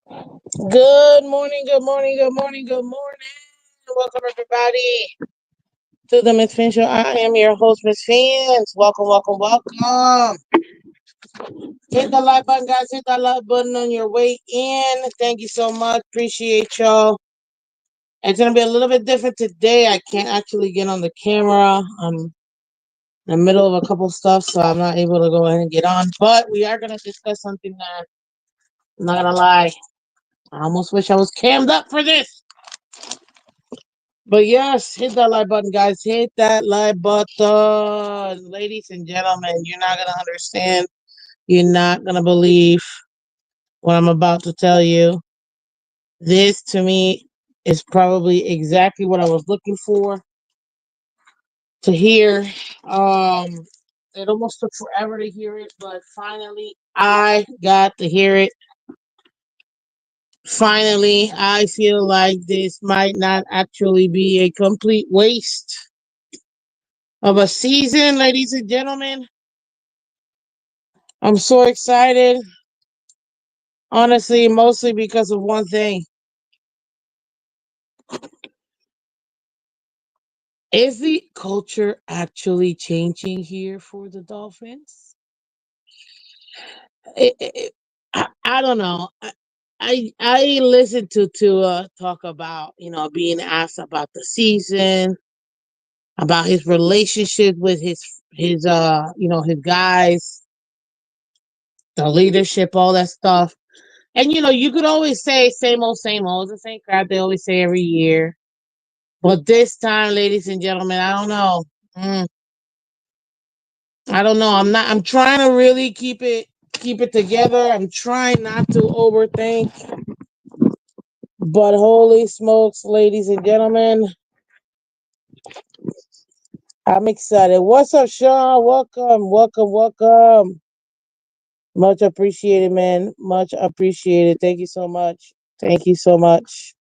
Good morning, good morning, good morning, good morning. Welcome everybody to the Miss Fin Show. I am your host, Miss Fins. Welcome, welcome, welcome. Hit the like button, guys. Hit that like button on your way in. Thank you so much. Appreciate y'all. It's gonna be a little bit different today. I can't actually get on the camera. I'm in the middle of a couple stuff, so I'm not able to go ahead and get on. But we are gonna discuss something that I'm not gonna lie. I almost wish I was cammed up for this. But yes, hit that like button, guys. Hit that like button. Ladies and gentlemen, you're not going to understand. You're not going to believe what I'm about to tell you. This, to me, is probably exactly what I was looking for to hear. Um, it almost took forever to hear it, but finally, I got to hear it. Finally, I feel like this might not actually be a complete waste of a season, ladies and gentlemen. I'm so excited, honestly, mostly because of one thing. Is the culture actually changing here for the Dolphins? I don't know. I listened to Tua talk about, being asked about the season, about his relationship with his guys, the leadership, all that stuff. And you could always say same old, the same crap they always say every year. But this time, ladies and gentlemen, I don't know. Mm, I don't know. I'm trying to really keep it together. I'm trying not to overthink. But holy smokes, ladies and gentlemen, I'm excited. What's up, Sean? Welcome, welcome, welcome. Much appreciated, man. Much appreciated. Thank you so much. Thank you so much.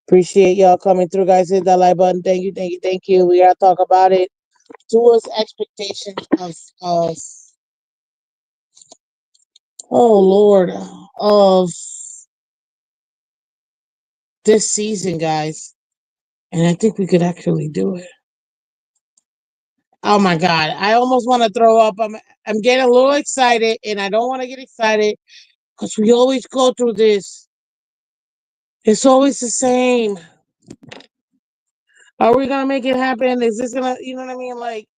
Appreciate y'all coming through, guys. Hit that like button. Thank you, thank you, thank you. We gotta talk about it. Towards expectations of oh Lord, of this season, guys. And I think we could actually do it. Oh my God. I almost want to throw up. I'm getting a little excited and I don't want to get excited because we always go through this. It's always the same. Are we gonna make it happen? Is this gonna, you know what I mean? Like,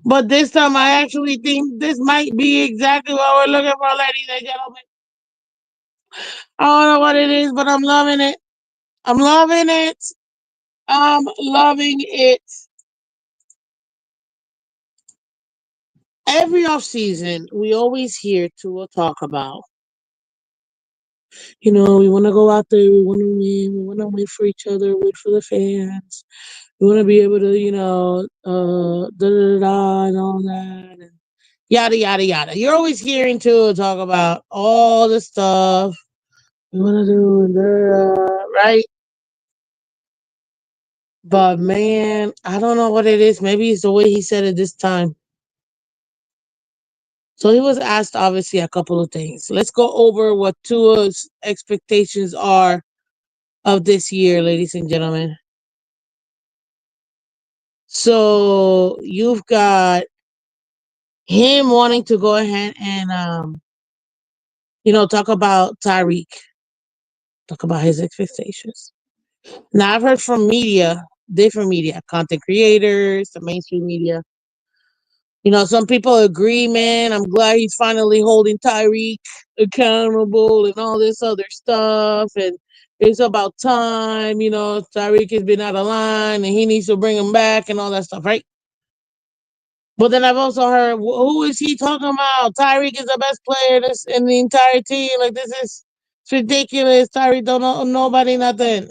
but this time I actually think this might be exactly what we're looking for, ladies and gentlemen. I don't know what it is, but I'm loving it. I'm loving it. I'm loving it. Every off season, we always hear Tua talk about, we want to go out there, we want to win for each other, win for the fans. We want to be able to, da da da da, and all that, and yada yada yada. You're always hearing Tua talk about all the stuff we want to do, and da, da, da, right? But man, I don't know what it is. Maybe it's the way he said it this time. So he was asked obviously a couple of things. Let's go over what Tua's expectations are of this year, ladies and gentlemen. So you've got him wanting to go ahead and talk about Tyreek, talk about his expectations. Now I've heard from media, different media, content creators, the mainstream media. Some people agree, man. I'm glad he's finally holding Tyreek accountable and all this other stuff. And it's about time, Tyreek has been out of line and he needs to bring him back and all that stuff, right? But then I've also heard, who is he talking about? Tyreek is the best player in the entire team. Like, this is it's ridiculous. Tyreek don't know nobody, nothing.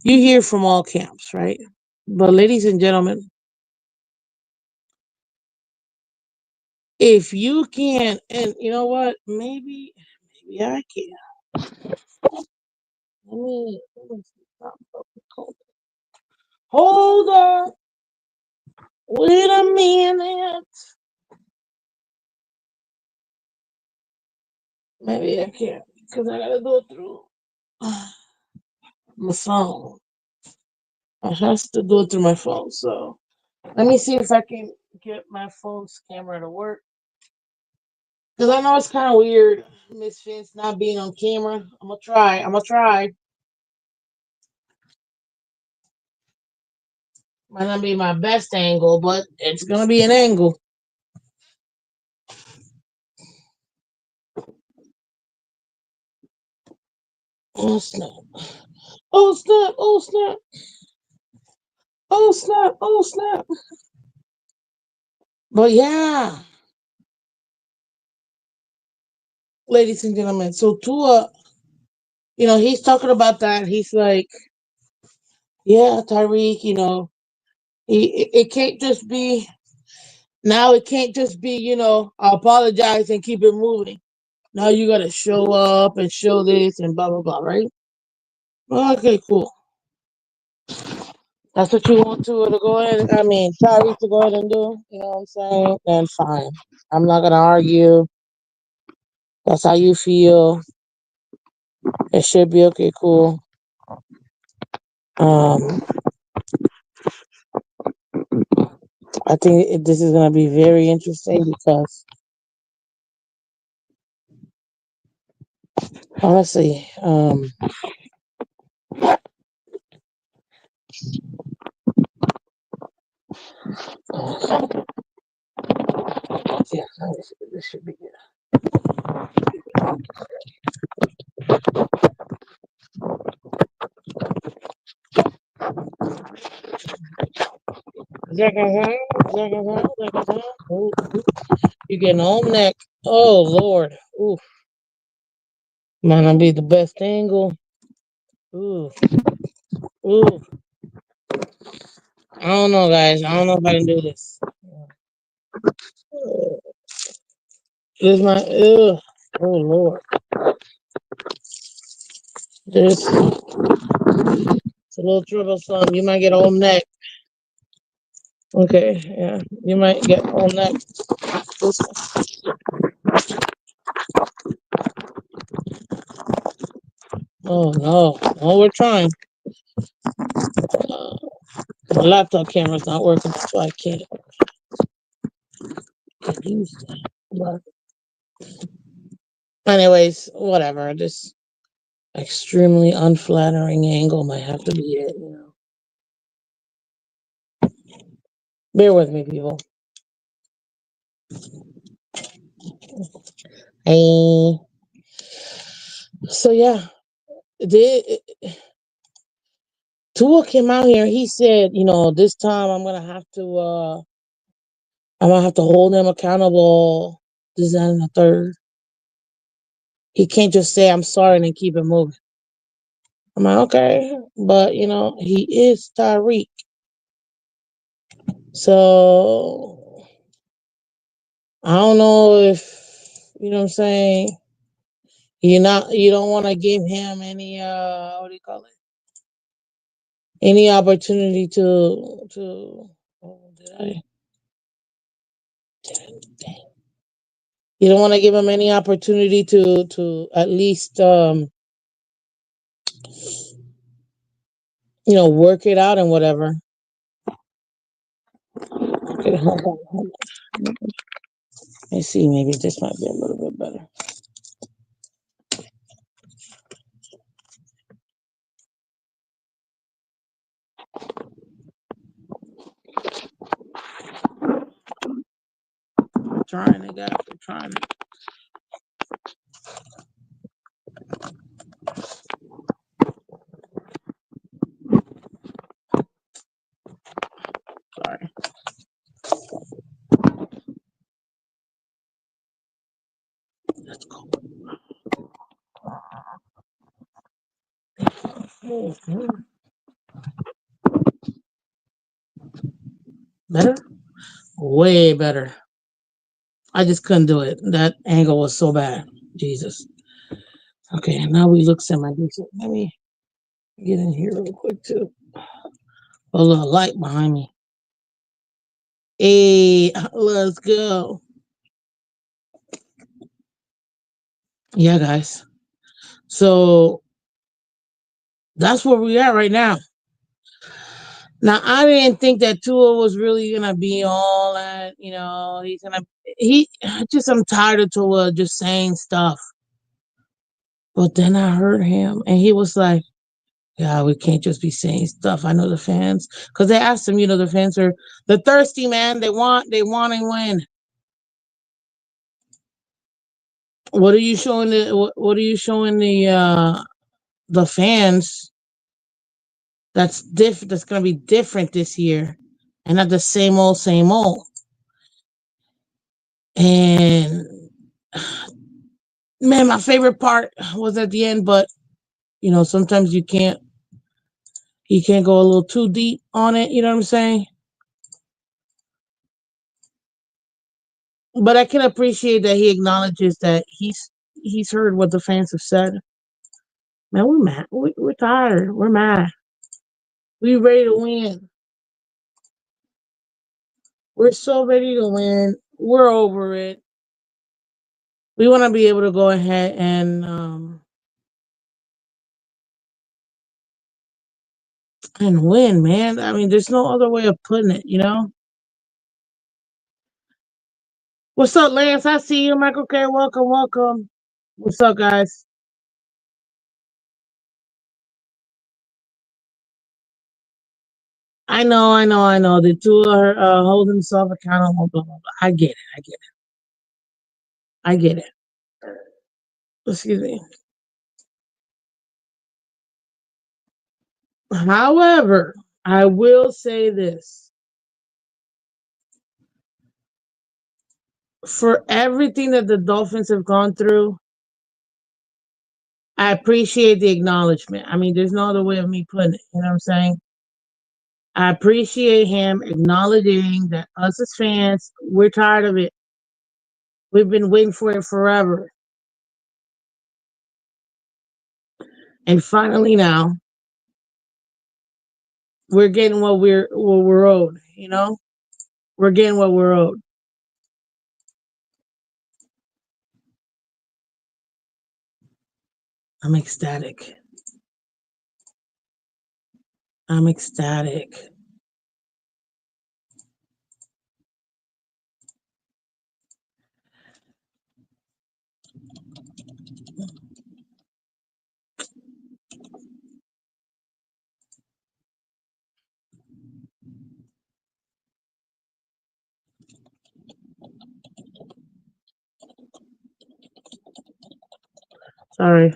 You hear from all camps, right? But ladies and gentlemen, if you can, and you know what? Maybe I can. Let me see. Hold on. Wait a minute. Maybe I can't because I gotta go through my phone. I have to do it through my phone. So let me see if I can get my phone's camera to work. Because I know it's kind of weird, Miss Vince not being on camera. I'm gonna try. I'm gonna try. Might not be my best angle, but it's gonna be an angle. Oh snap! Oh snap! Oh snap! Oh snap! Oh snap! But yeah, ladies and gentlemen. So Tua, he's talking about that. He's like, yeah, Tyreek. It can't just be now. It can't just be apologize and keep it moving. Now you gotta show up and show this and blah blah blah. Right? Okay, cool. That's what you want to go ahead. I mean, Tyreek to go ahead and do. You know what I'm saying? Then fine. I'm not gonna argue. That's how you feel. It should be okay. Cool. Um, I think this is gonna be very interesting because honestly, yeah, this should be good. Ooh, you getting home neck? Oh Lord! Ooh, might not be the best angle. Ooh, ooh. I don't know, guys. I don't know if I can do this. This my ugh. Oh Lord, this it's a little troublesome. You might get home neck. Okay, yeah, you might get home neck. This Oh no, oh we're trying. Uh, my laptop camera's not working, so I can't use that. But anyways, whatever. This extremely unflattering angle might have to be it. Bear with me, people. Hey, so yeah, the Tua came out here. He said, this time I'm gonna have to hold him accountable. This, that, and the third. He can't just say I'm sorry and then keep it moving. I'm like, okay, but he is Tyreek, so I don't know if what I'm saying. You don't want to give him any what do you call it? Any opportunity to. Oh, did I? You don't want to give him any opportunity to at least work it out and whatever. Okay, hold on, hold on. Let me see. Maybe this might be a little bit better. Trying it, guys. I'm trying it. Sorry. Let's go. Better? Way better. I just couldn't do it. That angle was so bad. Jesus. Okay, now we look semi decent. Let me get in here real quick too. A little light behind me. Hey, let's go. Yeah, guys. So that's where we are right now. Now, I didn't think that Tua was really gonna be all that. He's gonna. He just. I'm tired of Tua just saying stuff. But then I heard him, and he was like, "Yeah, we can't just be saying stuff." I know the fans, because they asked him. The fans are the thirsty man. They want to win. What are you showing what are you showing the fans that's gonna be different this year, and not the same old, same old. And man, my favorite part was at the end, but sometimes you can't go a little too deep on it, you know what I'm saying? But I can appreciate that he acknowledges that he's heard what the fans have said. Man, we're mad. We're tired. We're mad. We ready to win. We're so ready to win. We're over it. We want to be able to go ahead and win, man. I mean, there's no other way of putting it. What's up, Lance? I see you, Michael K. Welcome, welcome. What's up, guys? I know. The two hold himself accountable. Blah, blah, blah. I get it. I get it. I get it. Excuse me. However, I will say this: for everything that the Dolphins have gone through, I appreciate the acknowledgement. I mean, there's no other way of me putting it. You know what I'm saying? I appreciate him acknowledging that us as fans, we're tired of it. We've been waiting for it forever. And finally now, we're getting what we're owed. We're getting what we're owed. I'm ecstatic. I'm ecstatic. Sorry.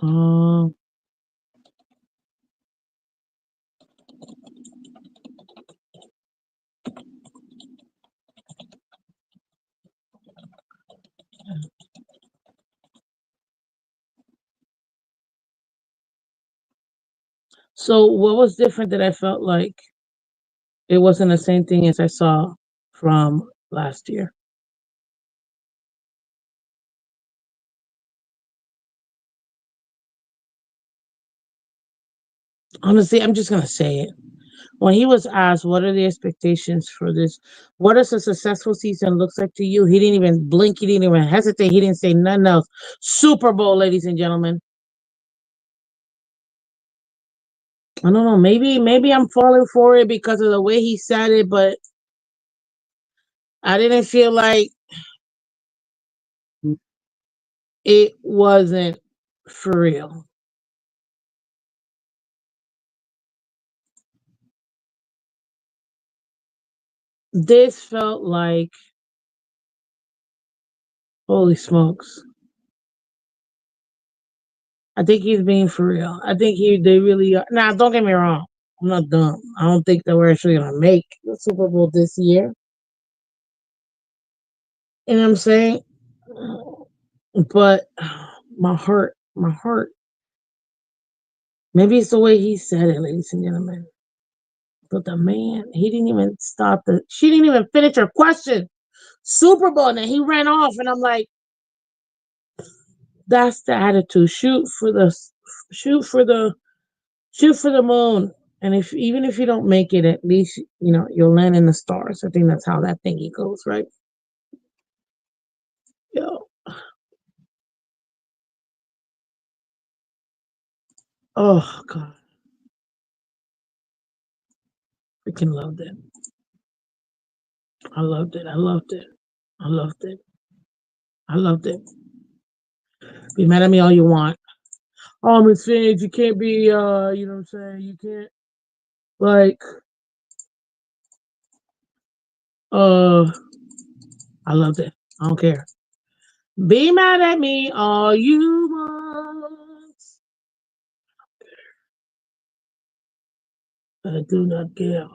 Um so what was different that I felt like it wasn't the same thing as I saw from last year? Honestly, I'm just gonna say it. When he was asked, "What are the expectations for this? What does a successful season looks like to you?" He didn't even blink. He didn't even hesitate. He didn't say nothing else. Super Bowl, ladies and gentlemen. I don't know. Maybe I'm falling for it because of the way he said it, but I didn't feel like it wasn't for real. This felt like, holy smokes. I think he's being for real. I think they really are. Now, don't get me wrong. I'm not dumb. I don't think that we're actually gonna make the Super Bowl this year. You know what I'm saying? But my heart. Maybe it's the way he said it, ladies and gentlemen. But the man, he didn't even stop the. She didn't even finish her question. Super Bowl, and then he ran off, and I'm like, That's the attitude. Shoot for the moon. And if even if you don't make it, at least you'll land in the stars. I think that's how that thingy goes, right? Yo, oh god, freaking loved it. I loved it. I loved it. I loved it. I loved it. Be mad at me all you want. Oh, Miss Finch, you can't be. You know what I'm saying? You can't like. Uh, I loved it. I don't care. Be mad at me all you want. I do not care.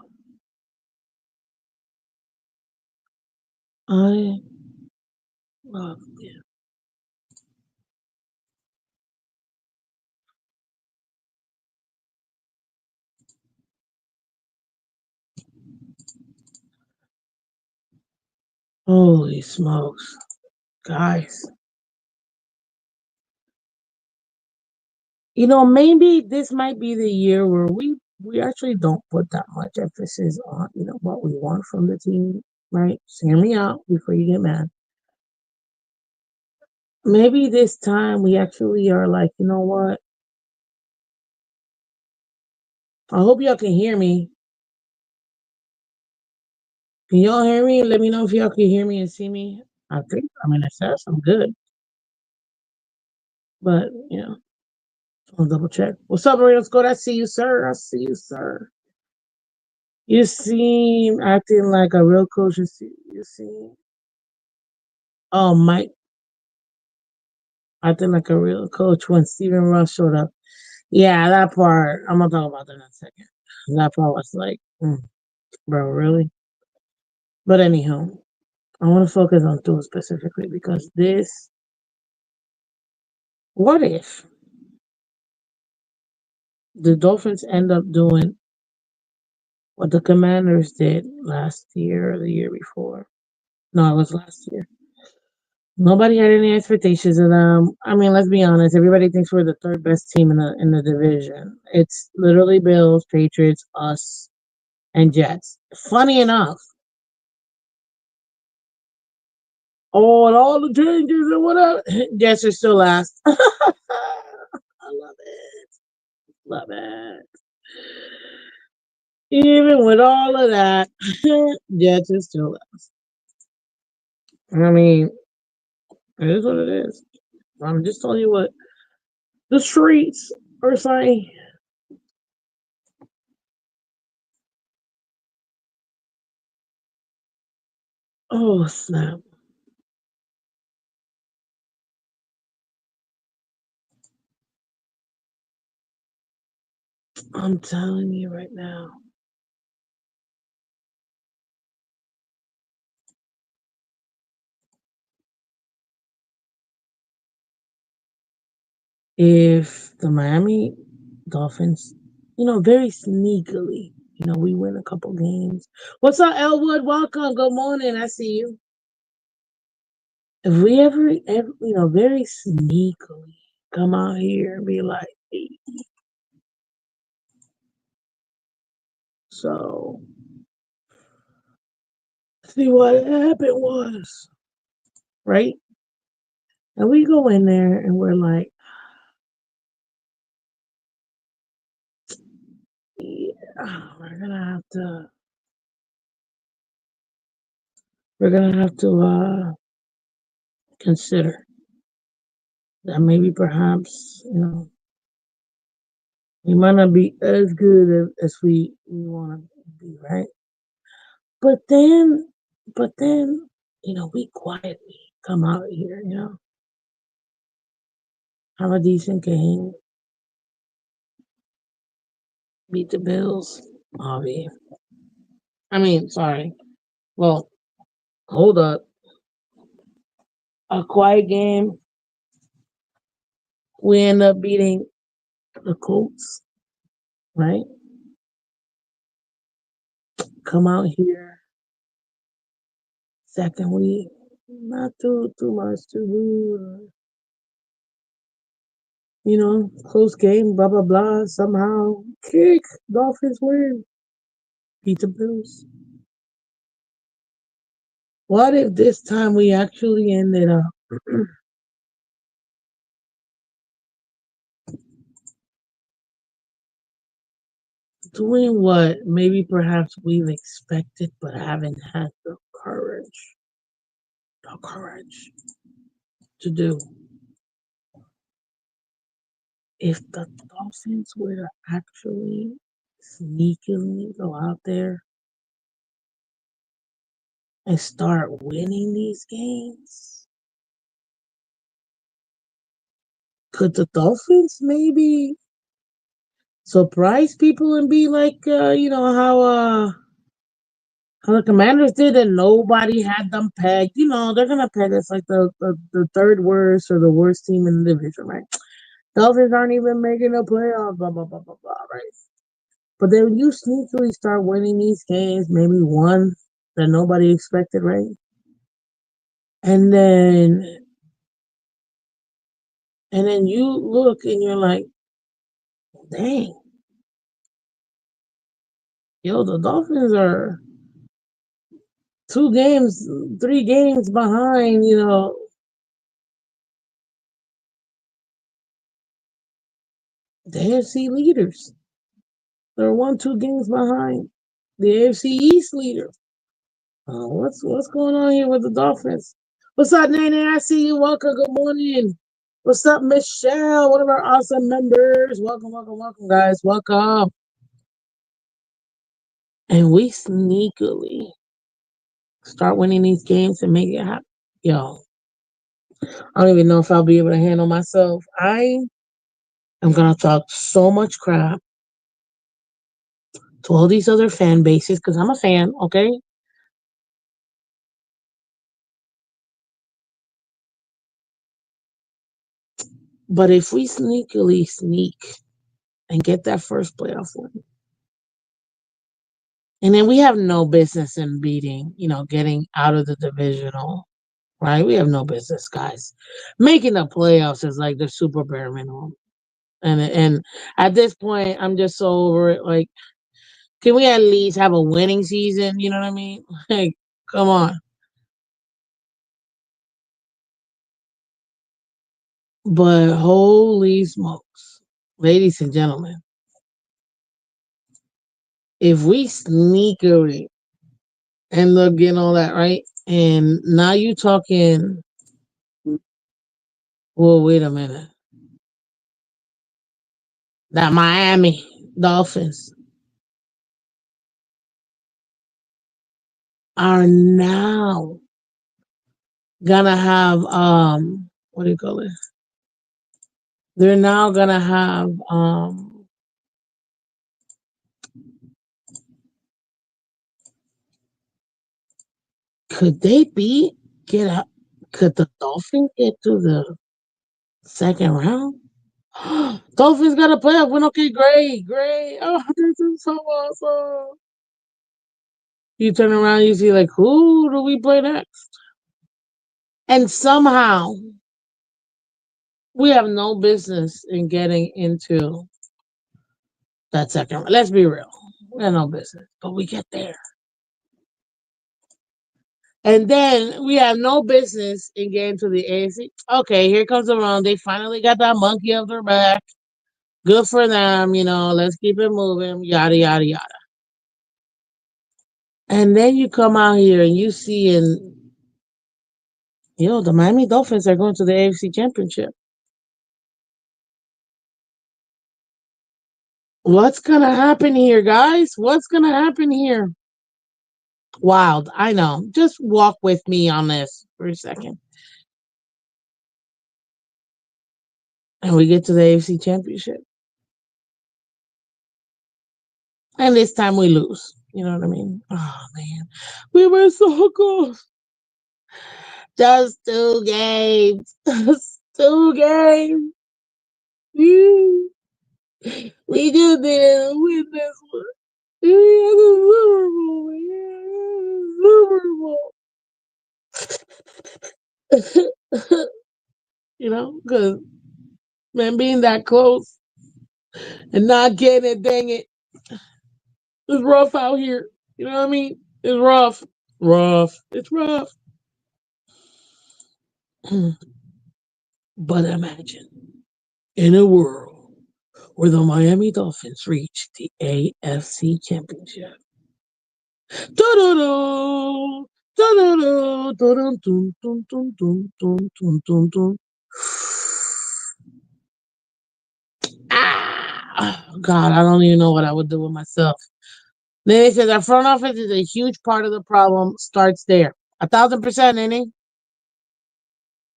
I love it. Holy smokes, guys. Maybe this might be the year where we actually don't put that much emphasis on what we want from the team, right? Just hear me out before you get mad. Maybe this time we actually are like, you know what? I hope y'all can hear me. Can y'all hear me? Let me know if y'all can hear me and see me. It says I'm good, but I'll double check. What's up, Marino Scott? I see you, sir. I see you, sir. You seem acting like a real coach. You seem, oh, Mike, acting like a real coach when Steven Rush showed up. Yeah, that part. I'm gonna talk about that in a second. That part was like, bro, really? But anyhow, I want to focus on two specifically because this. What if the Dolphins end up doing what the Commanders did last year or the year before? No, it was last year. Nobody had any expectations of them. I mean, let's be honest. Everybody thinks we're the third best team in the division. It's literally Bills, Patriots, us, and Jets. Funny enough, and all the changes and whatever, Jets are still last. I love it. Love it. Even with all of that, Jets are still last. I mean, it is what it is. I'm just telling you what the streets are saying. Oh snap! I'm telling you right now. If the Miami Dolphins, very sneakily, we win a couple games. What's up, Elwood? Welcome. Good morning. I see you. If we ever very sneakily come out here and be like, hey, so see what happened was, right? And we go in there and we're like, yeah, we're gonna have to consider that maybe perhaps, we might not be as good as we want to be, right? But then, we quietly come out here, have a decent game, beat the Bills. Obvi. I mean, sorry. Well, hold up. A quiet game. We end up beating the Colts, right? Come out here second week. Not too much to do. Close game, blah blah blah. Somehow, kick, Dolphins win, beat the Bills. What if this time we actually ended up doing what maybe perhaps we've expected but haven't had the courage to do? If the Dolphins were to actually sneakily go out there and start winning these games, could the Dolphins maybe surprise people and be like, how the Commanders did, and nobody had them pegged. They're gonna peg us like the third worst or the worst team in the division, right? Dolphins aren't even making the playoffs, blah blah blah blah blah, right? But then you sneakily start winning these games, maybe one that nobody expected, right? And then you look and you're like, dang, yo, the Dolphins are 2 games, 3 games behind, the AFC leaders. They're 1, 2 games behind the AFC East leader. What's going on here with the Dolphins? What's up, Nene? I see you. Welcome. Good morning. What's up, Michelle? One of our awesome members. Welcome, welcome, welcome, guys. Welcome. And we sneakily start winning these games and make it happen. Yo, I don't even know if I'll be able to handle myself. I am gonna talk so much crap to all these other fan bases because I'm a fan, okay? But if we sneakily sneak and get that first playoff win, and then we have no business in beating, getting out of the divisional, right? We have no business, guys. Making the playoffs is like the super bare minimum. And at this point, I'm just so over it. Like, can we at least have a winning season? You know what I mean? Like, come on. But holy smokes, ladies and gentlemen, if we sneakily end up getting all that right, and now you talking, well, wait a minute, that Miami Dolphins are now gonna have what do you call it? They're now gonna have could they be get up could the Dolphins get to the second round? Dolphins got a playoff win. Okay, great, great. Oh, this is so awesome. You turn around, you see like who do we play next? And somehow we have no business in getting into that second round. Let's be real. We have no business. But we get there. And then we have no business in getting to the AFC. Okay, here comes the round. They finally got that monkey off their back. Good for them, let's keep it moving, yada, yada, yada. And then you come out here and you see, the Miami Dolphins are going to the AFC Championship. What's going to happen here, guys? What's going to happen here? Wild, I know. Just walk with me on this for a second. And we get to the AFC Championship. And this time we lose. You know what I mean? Oh, man. We were so close. Just 2 games. Just 2 games. We just didn't win this one. We had the Super Bowl. We had the Super Bowl. Because Man, being that close and not getting it, dang it. It's rough out here. You know what I mean? It's rough. Rough. It's rough. But imagine in a world where the Miami Dolphins reach the AFC Championship. Da-da-da, da-da-da, da-dum, dum, dum, dum, dum, dum, dum, dum, dum. God, I don't even know what I would do with myself. Then he says our front office is a huge part of the problem. Starts there. 1,000%, ain't it?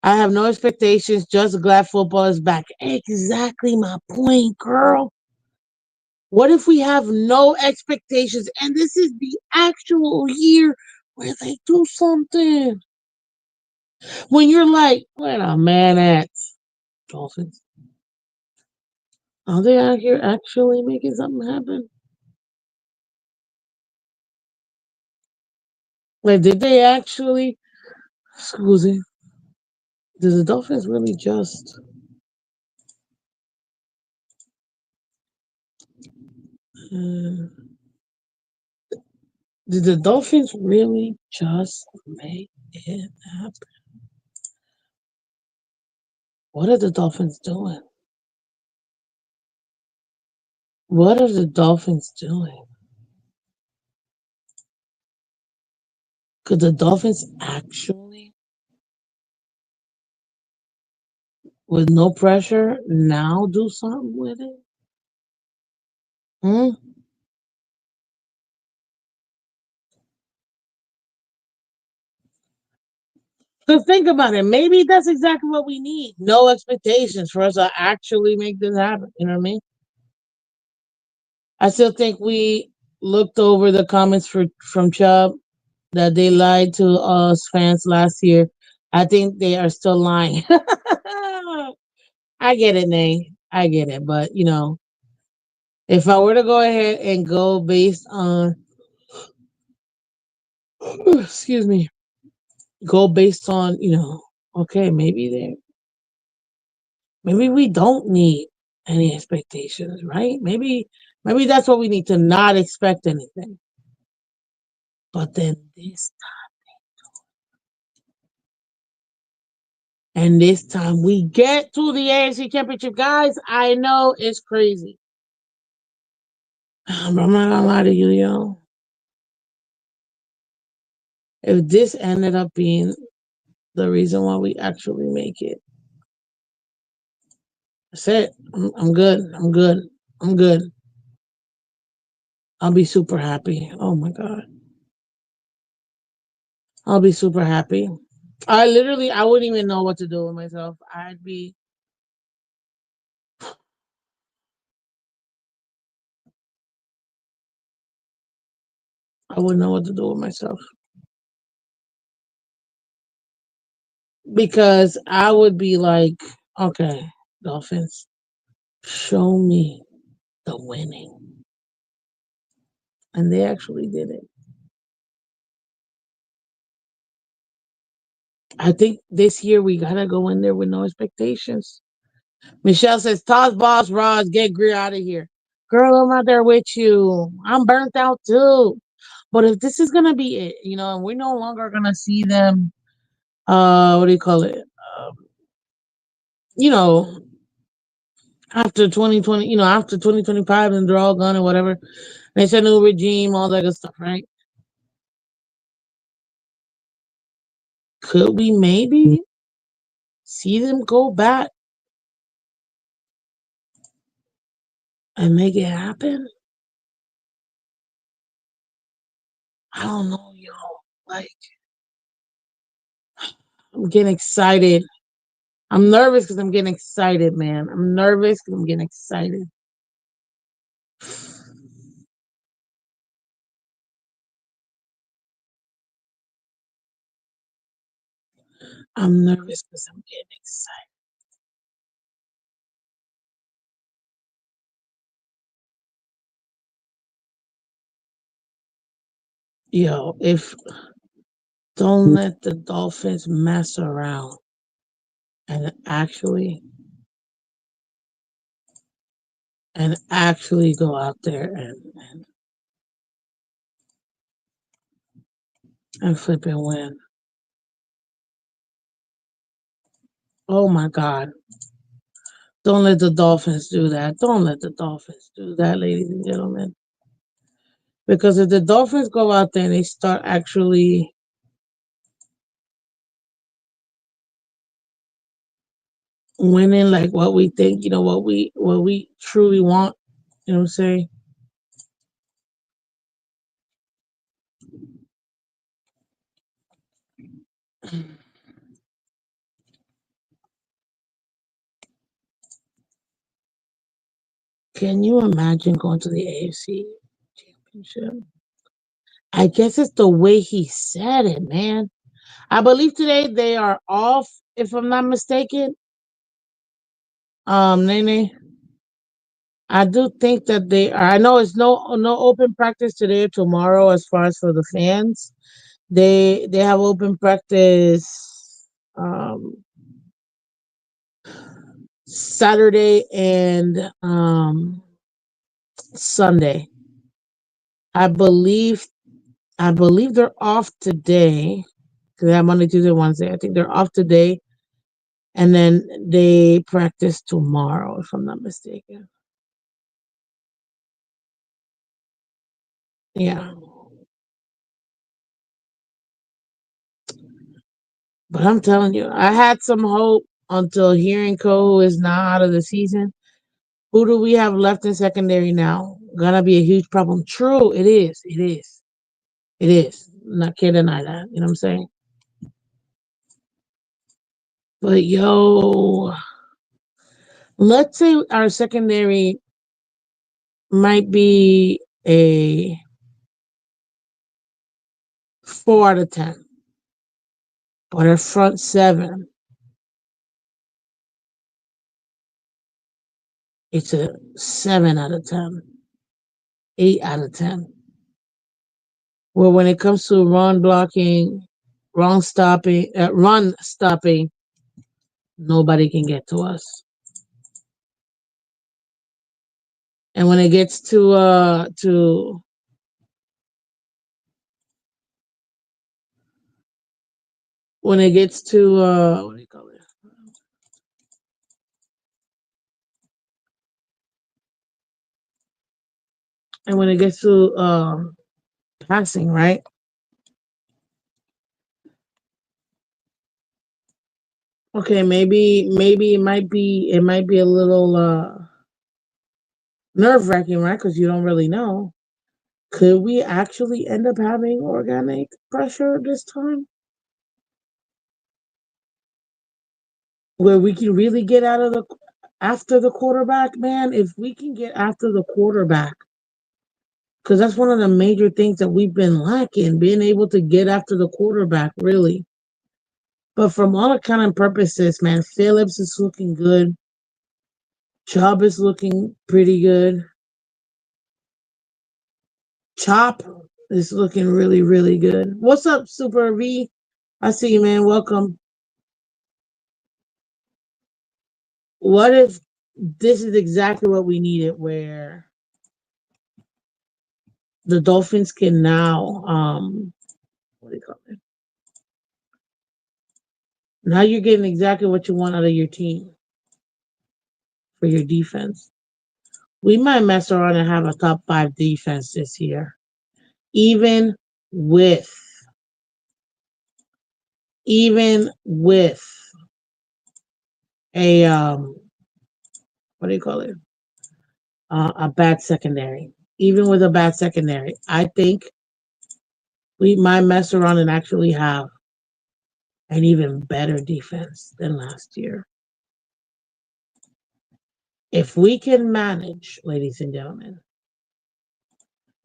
I have no expectations. Just glad football is back. Exactly my point, girl. What if we have no expectations and this is the actual year where they do something? When you're like, wait a minute, Dolphins, are they out here actually making something happen? Like, did they actually, excuse me, did the Dolphins really just, uh, did the Dolphins really just make it happen? What are the Dolphins doing? What are the Dolphins doing? Could the Dolphins actually, with no pressure, now do something with it? Hmm? So think about it. Maybe that's exactly what we need. No expectations for us to actually make this happen. You know what I mean? I still think we looked over the comments from Chubb that they lied to us fans last year. I think they are still lying. I get it, Nay. I get it. But, if I were to go ahead and go based on, excuse me, go based on, okay, maybe we don't need any expectations, right? Maybe that's what we need to not expect anything. But then this time we get to the AFC Championship, guys. I know it's crazy. But I'm not gonna lie to you, yo. If this ended up being the reason why we actually make it, that's it. I'm good. I'm good. I'm good. I'll be super happy. Oh my god. I'll be super happy. I wouldn't even know what to do with myself. I wouldn't know what to do with myself because I would be like, okay, Dolphins, show me the winning, and they actually did it. I think this year we gotta go in there with no expectations. Michelle says, "Toss boss Ross, get Greer out of here." Girl, I'm not there with you. I'm burnt out too. But if this is gonna be it, and we're no longer gonna see them, what do you call it? Um, you know, after 2020, after 2025, and they're all gone or whatever. They said new regime, all that good stuff, right? Could we maybe see them go back and make it happen? I don't know, yo. Like, I'm getting excited. I'm nervous because I'm getting excited, man. I'm nervous because I'm getting excited. I'm nervous because I'm getting excited. Yo, if don't let the Dolphins mess around and actually and actually go out there and flip and win. Oh my God. Don't let the Dolphins do that. Don't let the Dolphins do that, ladies and gentlemen. Because if the Dolphins go out there and they start actually winning like what we think, what we truly want, you know what I'm saying? Can you imagine going to the AFC championship? I guess it's the way he said it, man. I believe today they are off, if I'm not mistaken. Nene. I do think that they are. I know it's no open practice today or tomorrow as far as for the fans. They have open practice Saturday and Sunday. I believe I believe they're off today because they have Monday, Tuesday, Wednesday. I think they're off today, and then they practice tomorrow, if I'm not mistaken. Yeah, but I'm telling you, I had some hope until hearing Cole is now out of the season. Who do we have left in secondary now? Gonna be a huge problem. True, it is. It is. It is. Not can't deny that. You know what I'm saying? But yo, let's say our secondary might be a 4 out of 10, but our front seven, it's a 7 out of 10, 8 out of 10. Well, when it comes to run blocking, run stopping, nobody can get to us. And when it gets to when it gets to what do you call it? And when it gets to passing, right? Okay, maybe it might be a little nerve wracking, right? Because you don't really know. Could we actually end up having organic pressure this time, where we can really get out of the after the quarterback, man? If we can get after the quarterback, because that's one of the major things that we've been lacking, being able to get after the quarterback, really. But from all account and purposes, man, Phillips is looking good. Chubb is looking pretty good. Chop is looking really, really good. What's up, Super V? I see you, man. Welcome. What if this is exactly what we needed, where the Dolphins can now, what do you call it? Now you're getting exactly what you want out of your team for your defense. We might mess around and have a top 5 defense this year, even with even with a what do you call it? A bad secondary. Even with a bad secondary, I think we might mess around and actually have an even better defense than last year. If we can manage, ladies and gentlemen,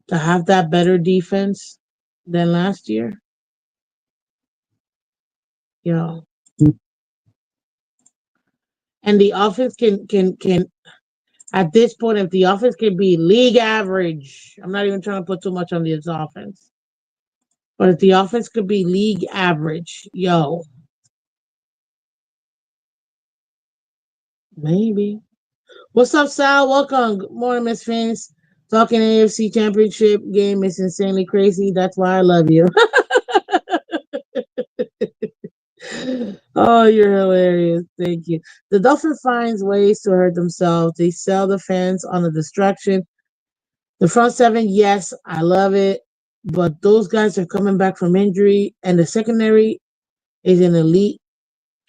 to have that better defense than last year, you know, and the offense can at this point, if the offense can be league average, I'm not even trying to put too much on this offense, but if the offense could be league average, yo, maybe. What's up, Sal? Welcome. Good morning, Miss Phins. Talking AFC Championship game is insanely crazy. That's why I love you. Oh, you're hilarious. Thank you. The Dolphin finds ways to hurt themselves. They sell the fans on the distraction. The front seven, yes, I love it. But those guys are coming back from injury, and the secondary is an elite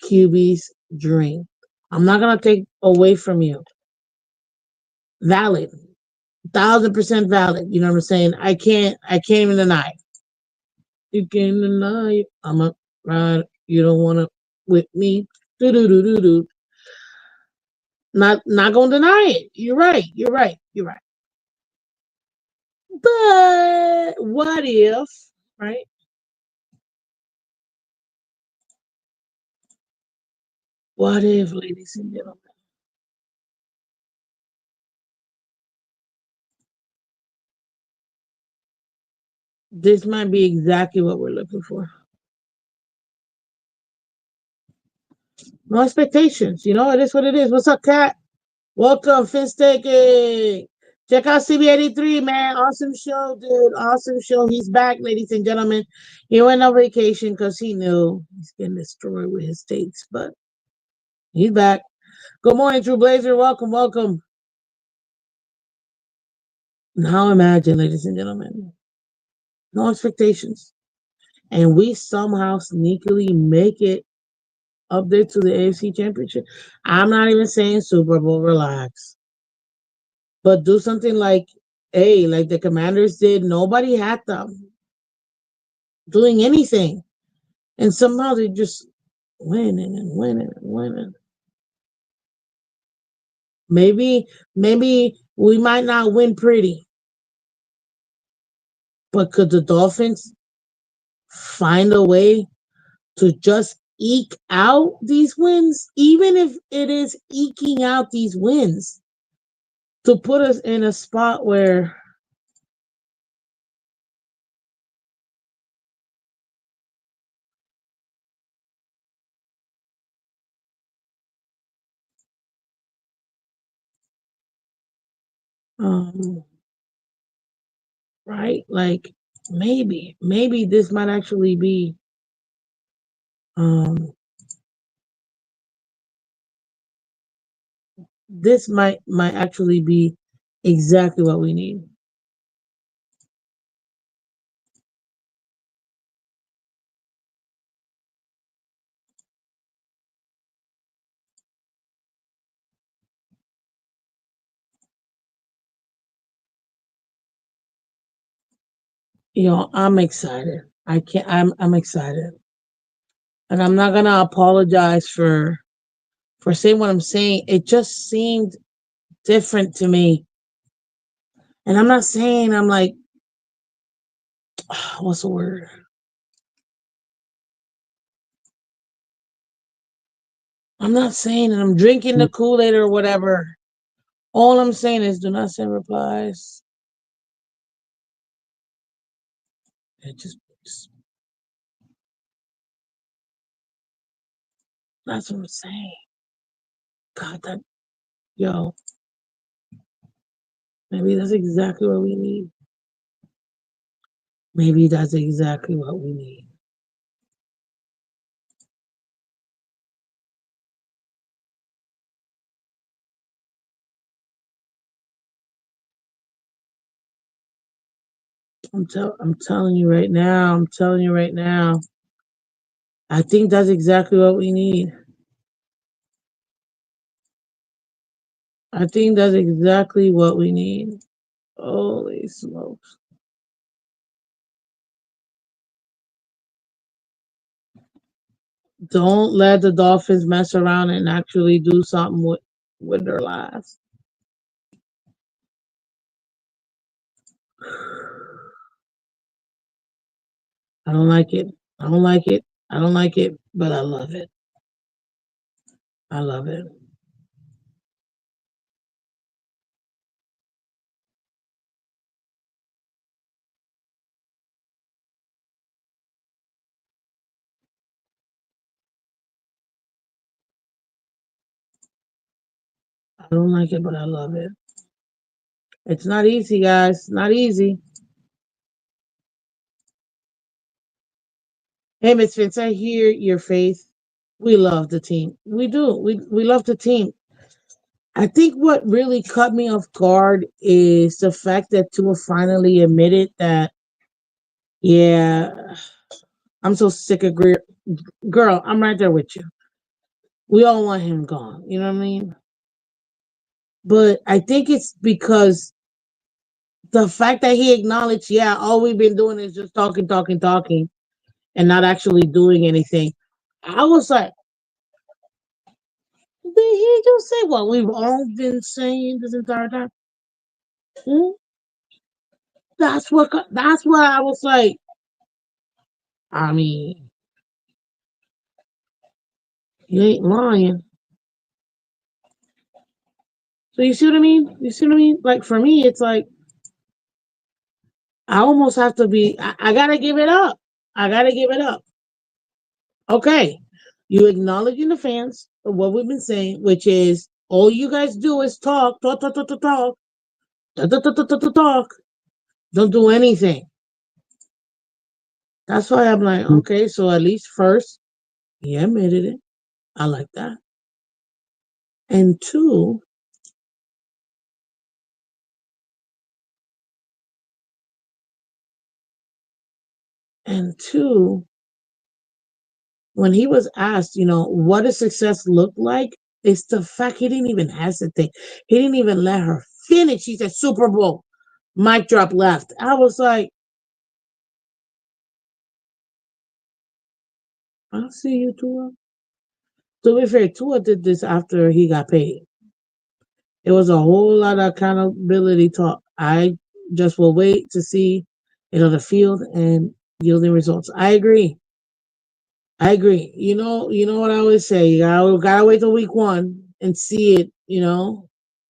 QB's dream. I'm not gonna take away from you. Valid, 1,000% valid. You know what I'm saying? I can't even deny it. You can't deny it. I'm a ride. You don't wanna with me. Do do do do do. Not gonna deny it. You're right. You're right. You're right. But what if, right? What if, ladies and gentlemen, this might be exactly what we're looking for? No expectations. You know, it is what it is. What's up, Cat? Welcome, Fins taking. Check out CB83, man. Awesome show, dude. Awesome show. He's back, ladies and gentlemen. He went on vacation because he knew he's getting destroyed with his takes, but he's back. Good morning, True Blazer. Welcome, welcome. Now imagine, ladies and gentlemen, no expectations. And we somehow sneakily make it up there to the AFC Championship. I'm not even saying Super Bowl, relax. But do something like, hey, like the Commanders did. Nobody had them doing anything. And somehow they just winning and winning and winning. Maybe we might not win pretty, but could the Dolphins find a way to just eke out these wins, even if it is eking out these wins to put us in a spot where um right, like maybe this might actually be um this might actually be exactly what we need. I'm excited. I'm excited. And I'm not gonna apologize for saying what I'm saying. It just seemed different to me. And I'm not saying I'm like what's the word? I'm not saying that I'm drinking the Kool-Aid or whatever. All I'm saying is do not send replies. It just that's what I'm saying. God, that yo, maybe that's exactly what we need. Maybe that's exactly what we need. I'm telling you right now. I'm telling you right now. I think that's exactly what we need. I think that's exactly what we need. Holy smokes. Don't let the Dolphins mess around and actually do something with their lives. I don't like it. I don't like it. I don't like it, but I love it. I love it. I don't like it, but I love it. It's not easy, guys. Not easy. Hey, Miss Vince, I hear your faith. We love the team. We do. We love the team. I think what really cut me off guard is the fact that Tua finally admitted that, yeah, I'm so sick of girl. I'm right there with you. We all want him gone. You know what I mean? But I think it's because the fact that he acknowledged, yeah, all we've been doing is just talking, talking, talking, and not actually doing anything. I was like, did he just say what we've all been saying this entire time? Hmm? That's what I was like. I mean, you ain't lying. So you see what I mean? You see what I mean? Like for me, it's like I almost have to be. I gotta give it up. I gotta give it up. Okay, you acknowledging the fans of what we've been saying, which is all you guys do is talk, talk, talk, talk, talk, talk, talk, talk, talk, talk, talk, talk. Don't do anything. That's why I'm like, okay, so at least first, he admitted it. I like that. And two, and two, when he was asked, what does success look like? It's the fact he didn't even hesitate. He didn't even let her finish. He said Super Bowl. Mic drop left. I was like, I'll see you, Tua. To be fair, Tua did this after he got paid. It was a whole lot of accountability talk. I just will wait to see, the field and yielding results. I agree. I agree. You know what I always say. You gotta wait till week one and see it.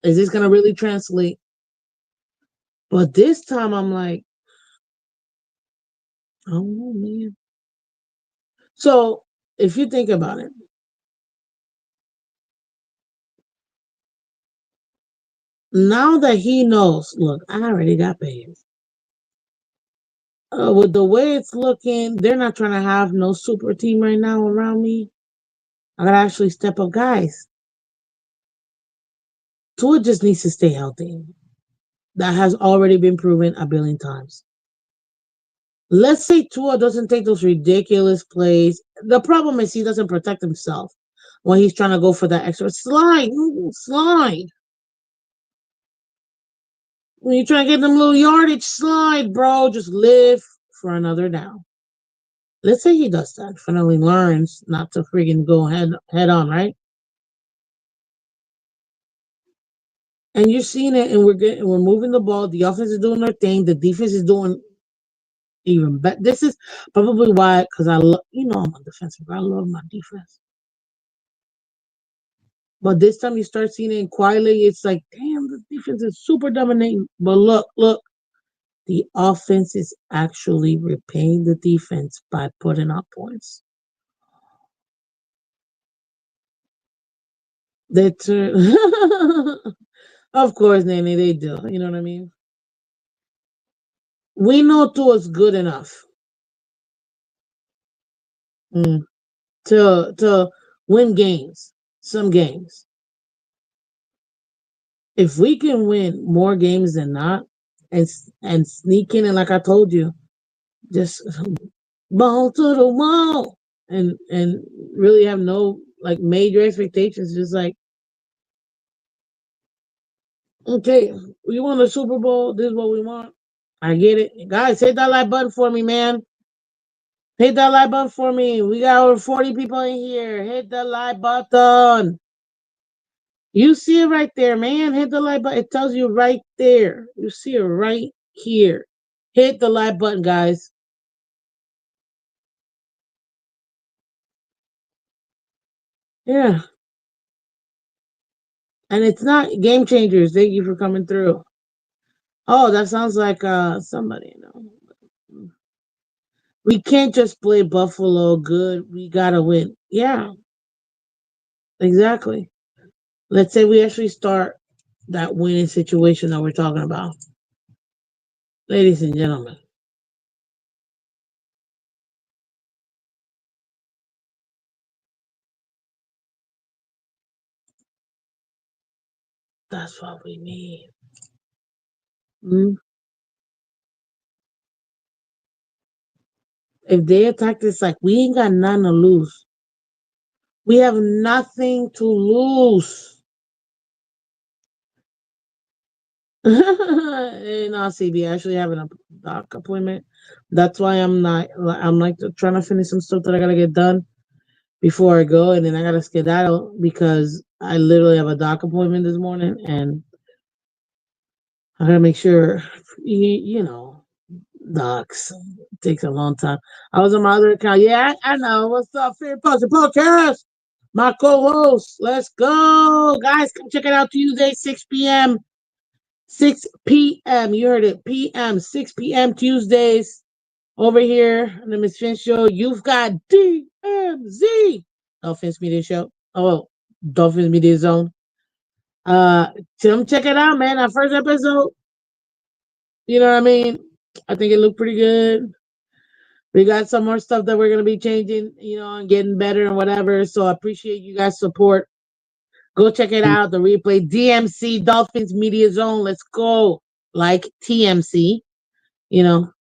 Is this gonna really translate? But this time, I'm like, oh man. So if you think about it, now that he knows, look, I already got paid. With the way it's looking, they're not trying to have no super team right now around me. I gotta actually step up, guys. Tua just needs to stay healthy. That has already been proven a billion times. Let's say Tua doesn't take those ridiculous plays. The problem is he doesn't protect himself when he's trying to go for that extra slide. Slide. When you're trying to get them little yardage, slide, bro. Just live for another down. Let's say he does that. Finally learns not to freaking go head on, right? And you're seeing it, and we're moving the ball. The offense is doing their thing. The defense is doing even better. This is probably why, because I love, I'm a defensive. I love my defense. But this time you start seeing it quietly. It's like, damn, the defense is super dominating. But look, the offense is actually repaying the defense by putting up points. That's of course, Nanny, they do. You know what I mean? We know Tua's good enough mm, to win games. Some games. If we can win more games than not, and sneak in, and like I told you, just ball to the wall, and really have no like major expectations. Just like, okay, we want a Super Bowl. This is what we want. I get it, guys. Hit that like button for me, man. Hit that like button for me. We got over 40 people in here. Hit the like button. You see it right there, man. Hit the like button. It tells you right there. You see it right here. Hit the like button, guys. Yeah. And it's not game changers. Thank you for coming through. Oh, that sounds like somebody, We can't just play Buffalo good. We gotta win. Yeah, exactly. Let's say we actually start that winning situation that we're talking about. Ladies and gentlemen, that's what we need. Mm? If they attack this, like, we ain't got nothing to lose. We have nothing to lose. And I'll see. We actually having a doc appointment. That's why I'm not. I'm like trying to finish some stuff that I gotta get done before I go, and then I gotta skedaddle because I literally have a doc appointment this morning, and I gotta make sure. You know, docs it takes a long time. I was on my other account. Yeah, I know. What's up, Fair Puzzle Podcast? My co-host. Let's go, guys. Come check it out Tuesday, 6 p.m. 6 p.m. You heard it. PM. 6 p.m. Tuesdays over here on the Miss Finn Show. You've got DMZ. Dolphins Media Show. Oh, Dolphins Media Zone. Uh, come check it out, man. Our first episode. You know what I mean? I think it looked pretty good. We got some more stuff that we're gonna be changing, and getting better and whatever. So I appreciate you guys' support. Go check it out. The replay. DMC Dolphins Media Zone. Let's go. Like TMC, you know,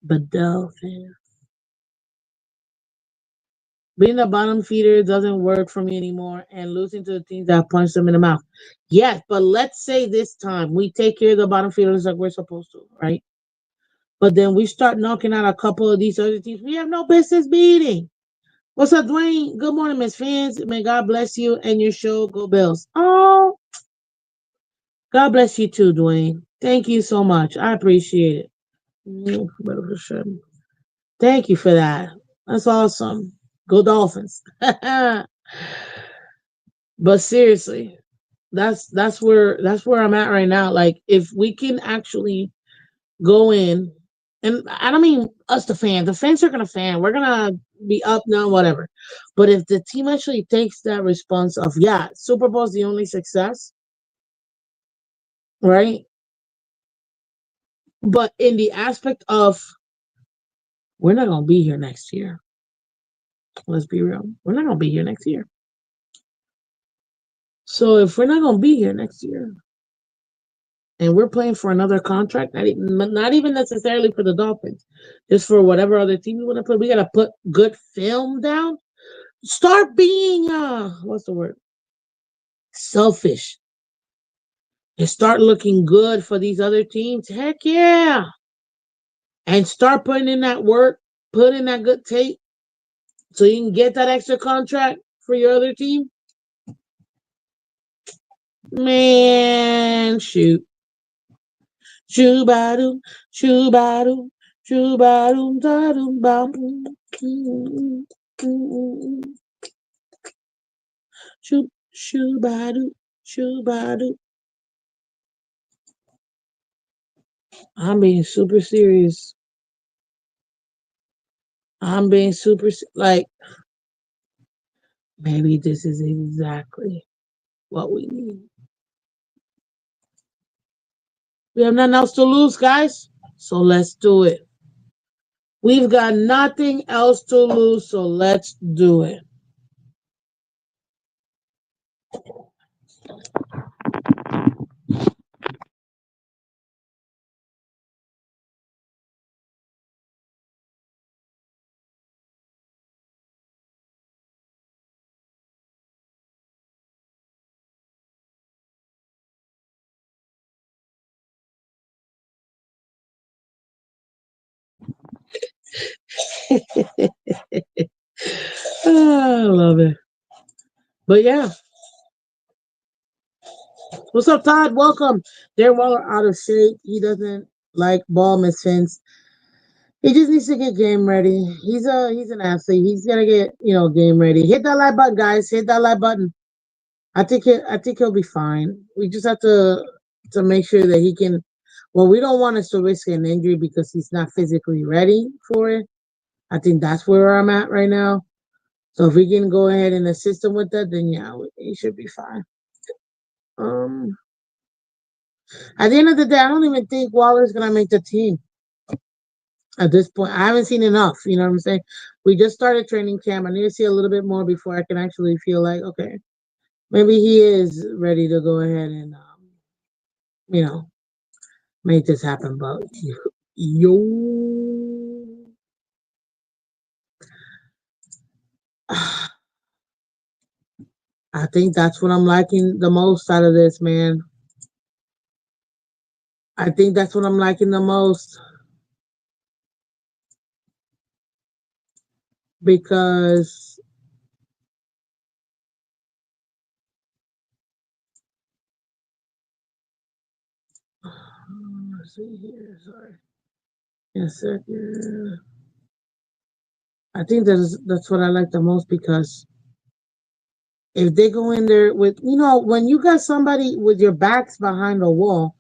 but Dolphins. Being a bottom feeder doesn't work for me anymore, and losing to the teams that punch them in the mouth. Yes, but let's say this time we take care of the bottom feeders like we're supposed to, right? But then we start knocking out a couple of these other teams we have no business beating. What's up, Dwayne? Good morning, Miss Phins. May God bless you and your show. Go Bills. Oh, God bless you too, Dwayne. Thank you so much. I appreciate it. Thank you for that. That's awesome. Go Dolphins. But seriously, that's where I'm at right now. Like, if we can actually go in, and I don't mean us the fans. The fans are gonna fan. We're gonna be up now, whatever. But if the team actually takes that response of, yeah, Super Bowl's the only success, right? But in the aspect of, we're not gonna be here next year. Let's be real. We're not gonna be here next year. So if we're not gonna be here next year, and we're playing for another contract, not even necessarily for the Dolphins, just for whatever other team we want to play, we gotta put good film down. Start being what's the word? Selfish. And start looking good for these other teams. Heck yeah. And start putting in that work, put in that good tape so you can get that extra contract for your other team. Man, shoot. Shoo-ba-doo, shoo-ba-doo, shoo-ba-doo, da-doo, ba-boom. Shoo, shoo-ba-doo, shoo-ba-doo. I'm being super serious. I'm being like, maybe this is exactly what we need. We have nothing else to lose, guys. So let's do it. We've got nothing else to lose, so let's do it. I love it. But yeah, what's up, Todd? Welcome. Darren Waller out of shape. He doesn't like ball misfits. He just needs to get game ready. He's an athlete. He's gonna get game ready. Hit that like button, guys. Hit that like button. I think he'll be fine. We just have to make sure that he can. Well, we don't want us to risk an injury because he's not physically ready for it. I think that's where I'm at right now. So if we can go ahead and assist him with that, then yeah, he should be fine. Um, at the end of the day, I don't even think Waller's gonna make the team at this point. I haven't seen enough. You know what I'm saying? We just started training camp. I need to see a little bit more before I can actually feel like, okay, maybe he is ready to go ahead and, you know, make this happen. But yo, I think that's what I'm liking the most out of this, man. I think that's what I'm liking the most because let's see here. Sorry, yes, second. I think that's what I like the most because if they go in there with, when you got somebody with your backs behind the wall,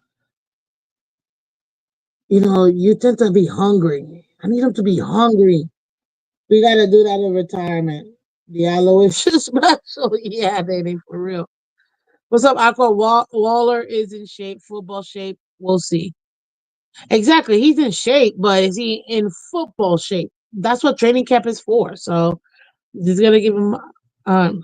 you tend to be hungry. I need them to be hungry. We got to do that in retirement. Diallo is just special. Yeah, baby, for real. What's up, Aqua? Waller is in shape, football shape. We'll see. Exactly. He's in shape, but is he in football shape? That's what training camp is for. So he's going to give him. Um,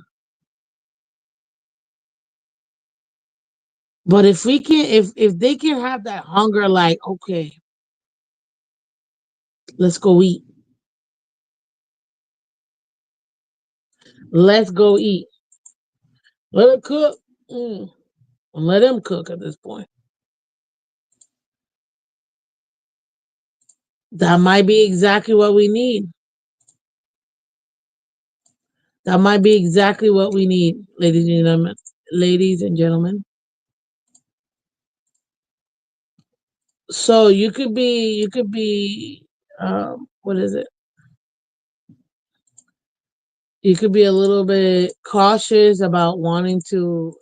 but if we can, if they can have that hunger, like, okay, let's go eat. Let's go eat. Let it cook. Mm. Let him cook at this point. That might be exactly what we need. That might be exactly what we need, ladies and gentlemen. Ladies and gentlemen. So what is it? You could be a little bit cautious about wanting to,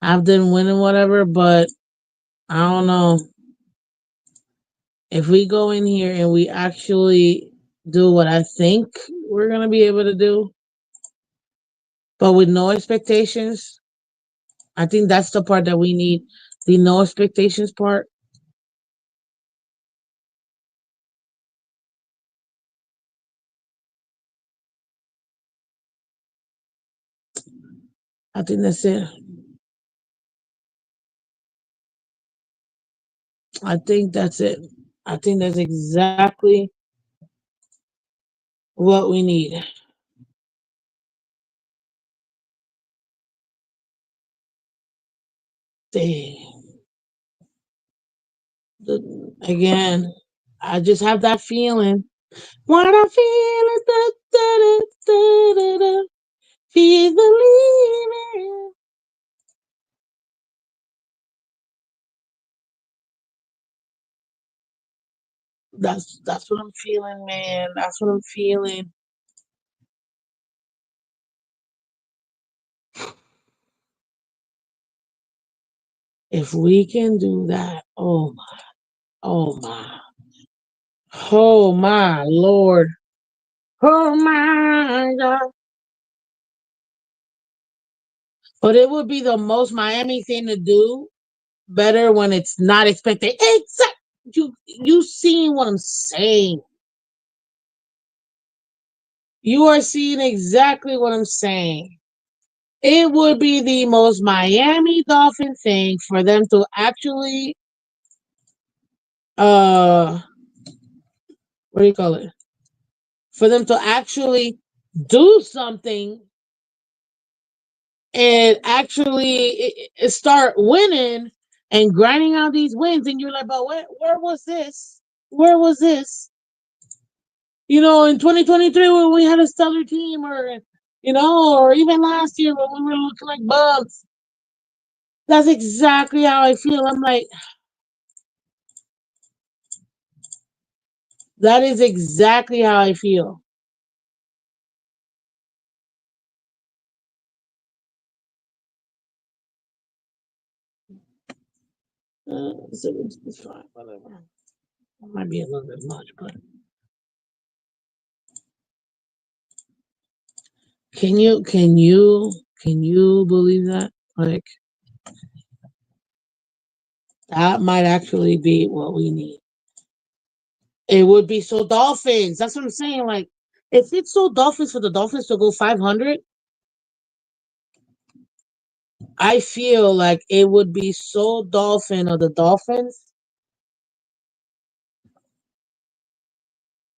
have them win and whatever, but I don't know. If we go in here and we actually do what I think we're gonna be able to do, but with no expectations, I think that's the part that we need. The no expectations part. I think that's it. I think that's it. I think that's exactly what we need. Dang. Again, I just have that feeling. What I feel is da da da da da da. Feel believing. That's what I'm feeling, man. That's what I'm feeling. If we can do that, oh my, oh my Lord, oh my God. But it would be the most Miami thing to do. Better when it's not expected. Exact. You seeing what I'm saying? You are seeing exactly what I'm saying. It would be the most Miami Dolphin thing for them to actually uh what do you call it? For them to actually do something and actually start winning and grinding out these wins, and you're like, but where was this? Where was this? In 2023 when we had a stellar team, or even last year when we were looking like bugs. That's exactly how I feel. I'm like, that is exactly how I feel. So it's fine, whatever. It might be a little bit much, but Can you believe that? Like that might actually be what we need. It would be so Dolphins. That's what I'm saying. Like if it's so Dolphins for the Dolphins to go 500, I feel like it would be so Dolphin of the Dolphins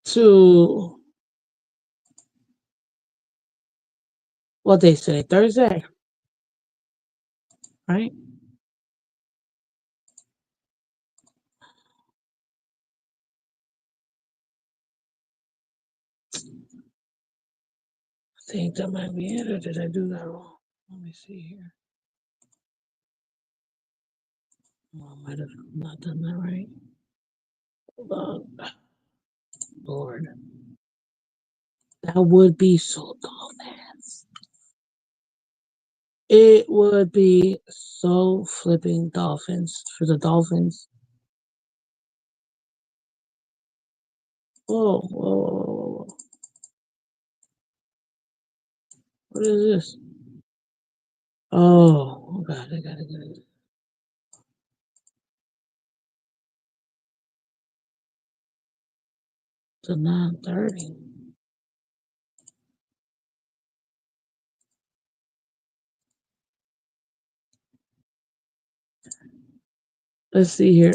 to what they say Thursday, right? I think that might be it, or did I do that wrong? Let me see here. Oh, I might have not done that right. Hold on. Lord, that would be so Dolphins. It would be so flipping Dolphins for the Dolphins. Whoa, whoa, whoa, whoa, whoa. What is this? Oh, God, I gotta get it. To 9:30. Let's see here.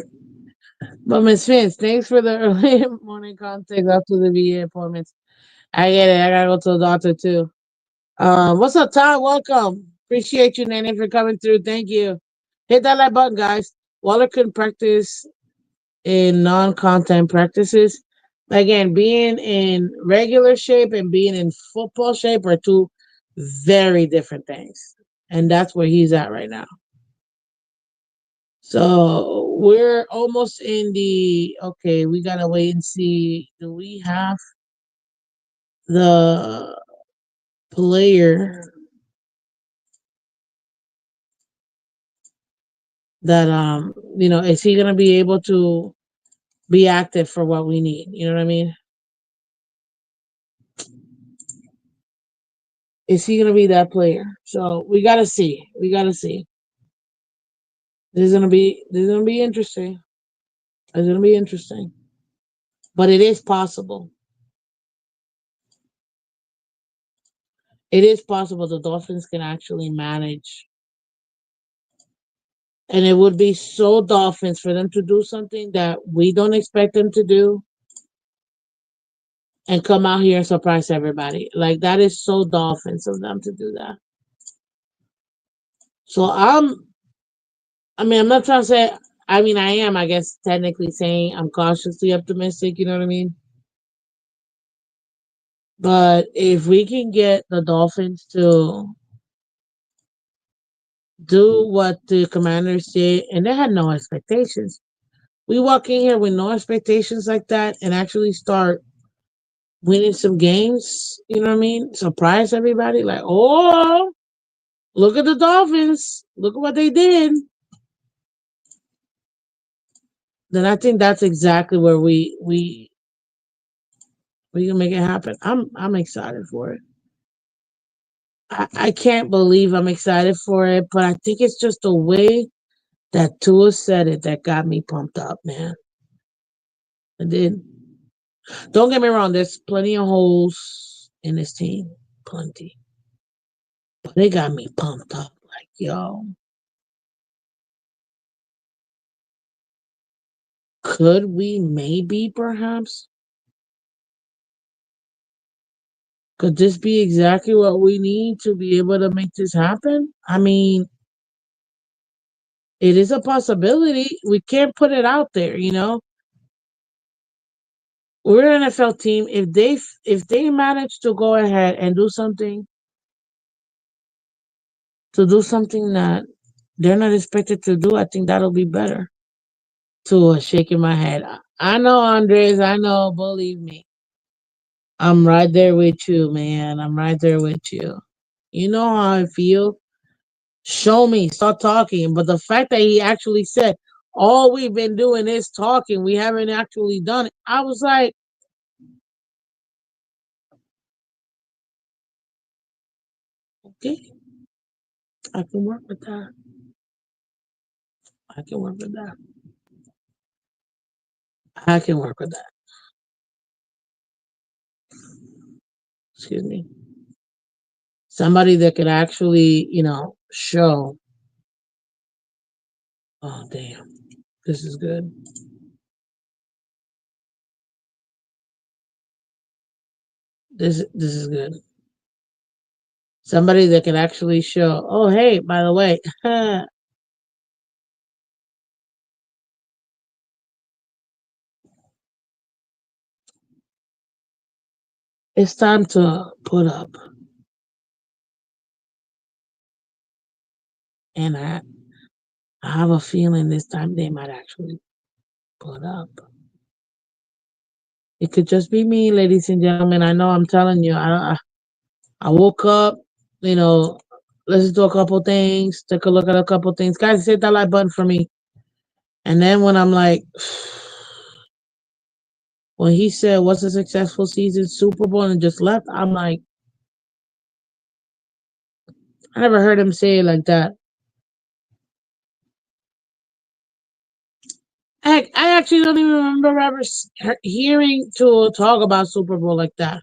But Miss Vince, thanks for the early morning contact after the VA appointments. I get it. I gotta go to the doctor too. What's up, Todd? Welcome. Appreciate you, Nanny, for coming through. Thank you. Hit that like button, guys. Waller couldn't practice in non-content practices. Again, being in regular shape and being in football shape are two very different things. And that's where he's at right now. So we're almost in the okay, we gotta wait and see. Do we have the player that is he gonna be able to be active for what we need? You know what I mean? Is he gonna be that player? So we gotta see. We gotta see. This is gonna be interesting. It's gonna be interesting. But it is possible. It is possible the Dolphins can actually manage. And it would be so Dolphins for them to do something that we don't expect them to do and come out here and surprise everybody. Like that is so Dolphins of them to do that. So I'm not trying to say I am, I guess technically saying I'm cautiously optimistic, you know what I mean? But if we can get the Dolphins to do what the commanders did and they had no expectations. We walk in here with no expectations like that and actually start winning some games, you know what I mean? Surprise everybody, like, oh, look at the Dolphins, look at what they did. Then I think that's exactly where we can make it happen. I'm excited for it. I can't believe I'm excited for it, but I think it's just the way that Tua said it that got me pumped up, man. I did. Don't get me wrong, there's plenty of holes in this team. Plenty. But they got me pumped up. Like, yo, could we maybe perhaps? Could this be exactly what we need to be able to make this happen? I mean, it is a possibility. We can't put it out there, you know. We're an NFL team. If they manage to go ahead and do something that they're not expected to do, I think that'll be better. To shaking my head. I know, Andres. I know. Believe me, I'm right there with you, man. I'm right there with you. You know how I feel. Show me. Start talking. But the fact that he actually said all we've been doing is talking, we haven't actually done it. I was like, Okay, I can work with that. I can work with that. I can work with that. Excuse me. Somebody that could actually, show. Oh, damn. This is good. This is good. Somebody that could actually show. Oh, hey, by the way, it's time to put up. And I have a feeling this time they might actually put up. It could just be me, ladies and gentlemen. I know I'm telling you. I woke up, you know, listen to a couple things, took a look at a couple things. Guys, hit that like button for me. And then when I'm like, when he said, "What's a successful season?" Super Bowl and just left, I'm like, I never heard him say it like that. I actually don't even remember ever hearing to talk about Super Bowl like that.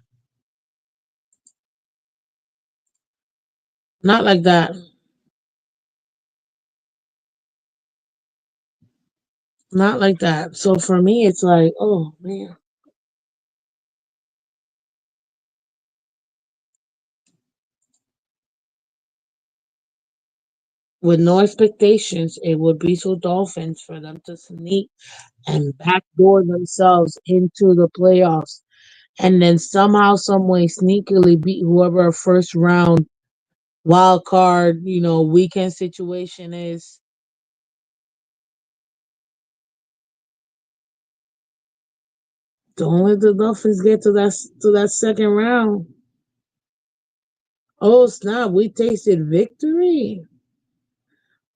Not like that. Not like that. So for me, it's like, oh man. With no expectations, it would be so Dolphins for them to sneak and backdoor themselves into the playoffs and then somehow, some way, sneakily beat whoever a first round wild card, weekend situation is. Don't let the Dolphins get to that second round. Oh snap! We tasted victory.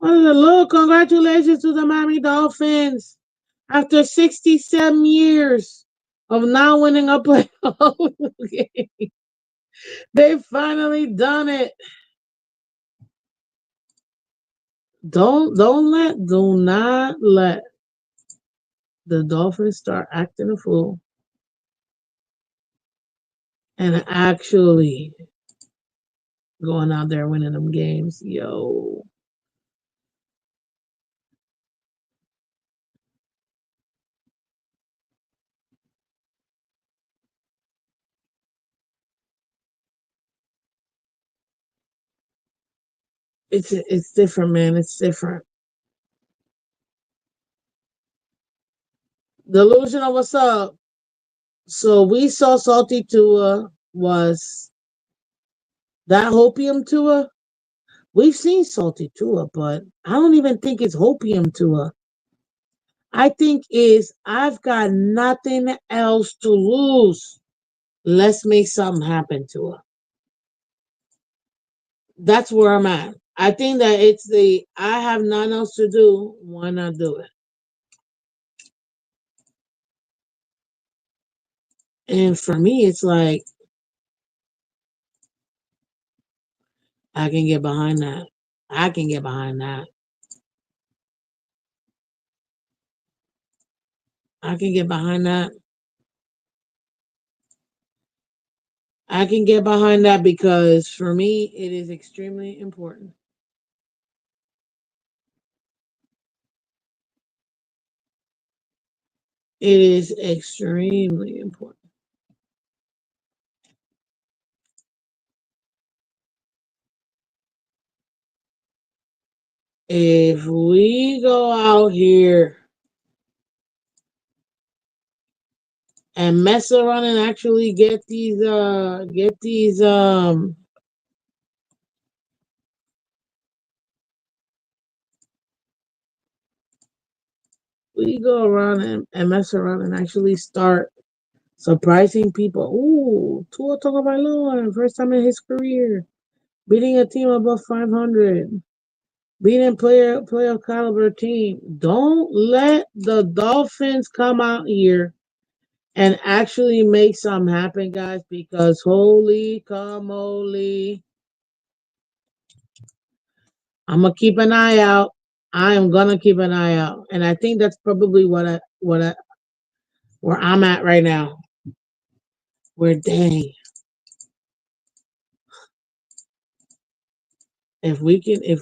Oh look! Congratulations to the Miami Dolphins after 67 years of not winning a playoff game. They finally done it. Do not let the Dolphins start acting a fool and actually going out there winning them games. Yo, it's different, man. It's different. Delusional, what's up? So we saw Salty Tua was that Hopium Tua. We've seen Salty Tua, but I don't even think it's Hopium Tua. I think is I've got nothing else to lose. Let's make something happen to her. That's where I'm at. I think that it's the I have nothing else to do. Why not do it? And for me, it's like I can get behind that. I can get behind that. I can get behind that. I can get behind that because for me, it is extremely important. It is extremely important. If we go out here and mess around and actually get these we go around and mess around and actually start surprising people. Ooh, Tua Tagovailoa, first time in his career, beating a team above 500, beating playoff caliber team. Don't let the Dolphins come out here and actually make something happen, guys, because holy camole. I'm gonna keep an eye out. I am gonna keep an eye out, and I think that's probably where I'm at right now. Where dang, if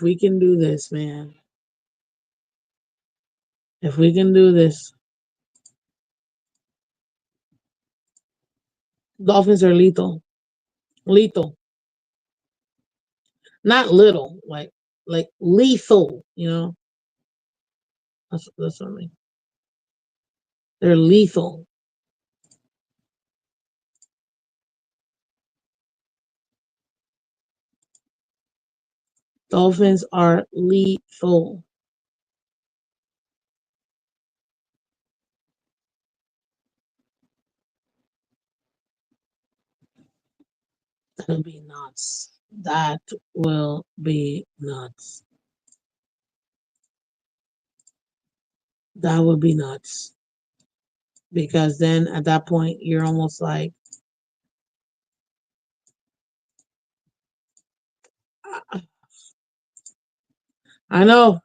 we can do this, man, if we can do this, Dolphins are lethal, lethal, not little, like lethal. You know, that's what I mean. They're lethal. Dolphins are lethal. That'll be nuts. That will be nuts. That would be nuts. Because then at that point you're almost like I know.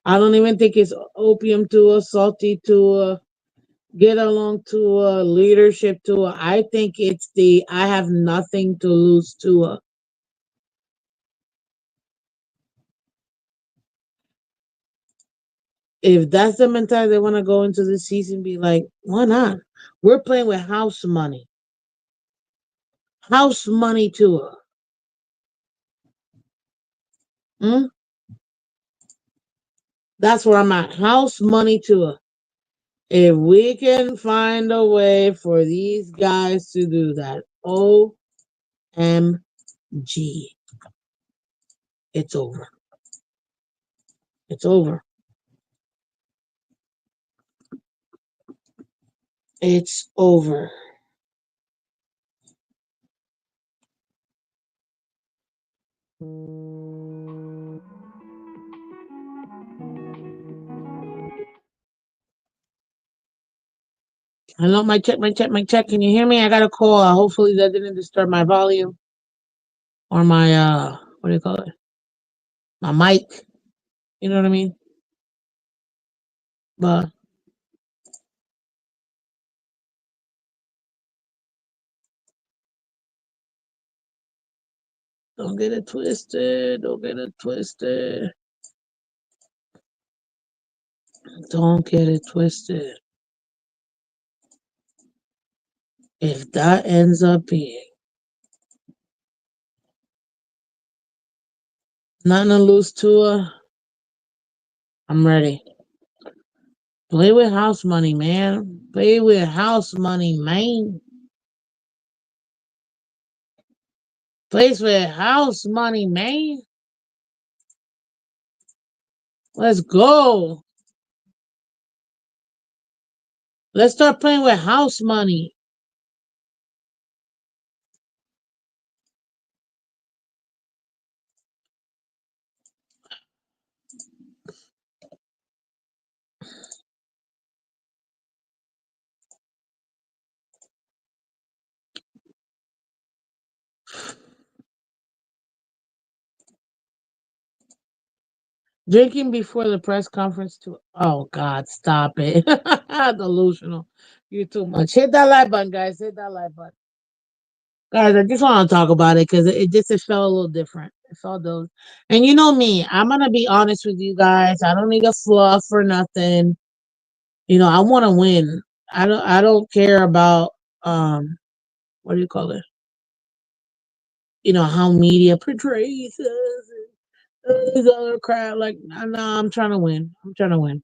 I don't even think it's opium to a salty to a get along to a leadership to a I think it's the I have nothing to lose to a if that's the mentality they want to go into the season be like, why not? We're playing with house money. House money to a hmm? That's where I'm at. House money to a if we can find a way for these guys to do that, OMG, it's over. It's over. It's over. Hello, my check, my check, my check. Can you hear me? I got a call. Hopefully that didn't disturb my volume or my what do you call it? My mic. You know what I mean? But don't get it twisted. Don't get it twisted. Don't get it twisted. If that ends up being nothing to lose to I'm ready. Play with house money, man. Play with house money, man. Plays with house money, man. Let's go. Let's start playing with house money. Drinking before the press conference too. Oh God, stop it. Delusional. You're too much. Hit that like button, guys. Hit that like button. Guys, I just want to talk about it because it felt a little different. It felt those. And you know me, I'm gonna be honest with you guys. I don't need a fluff or nothing. You know, I want to win. I don't care about what do you call it? You know how media portrays us and this other crap. Like, no, I'm trying to win. I'm trying to win.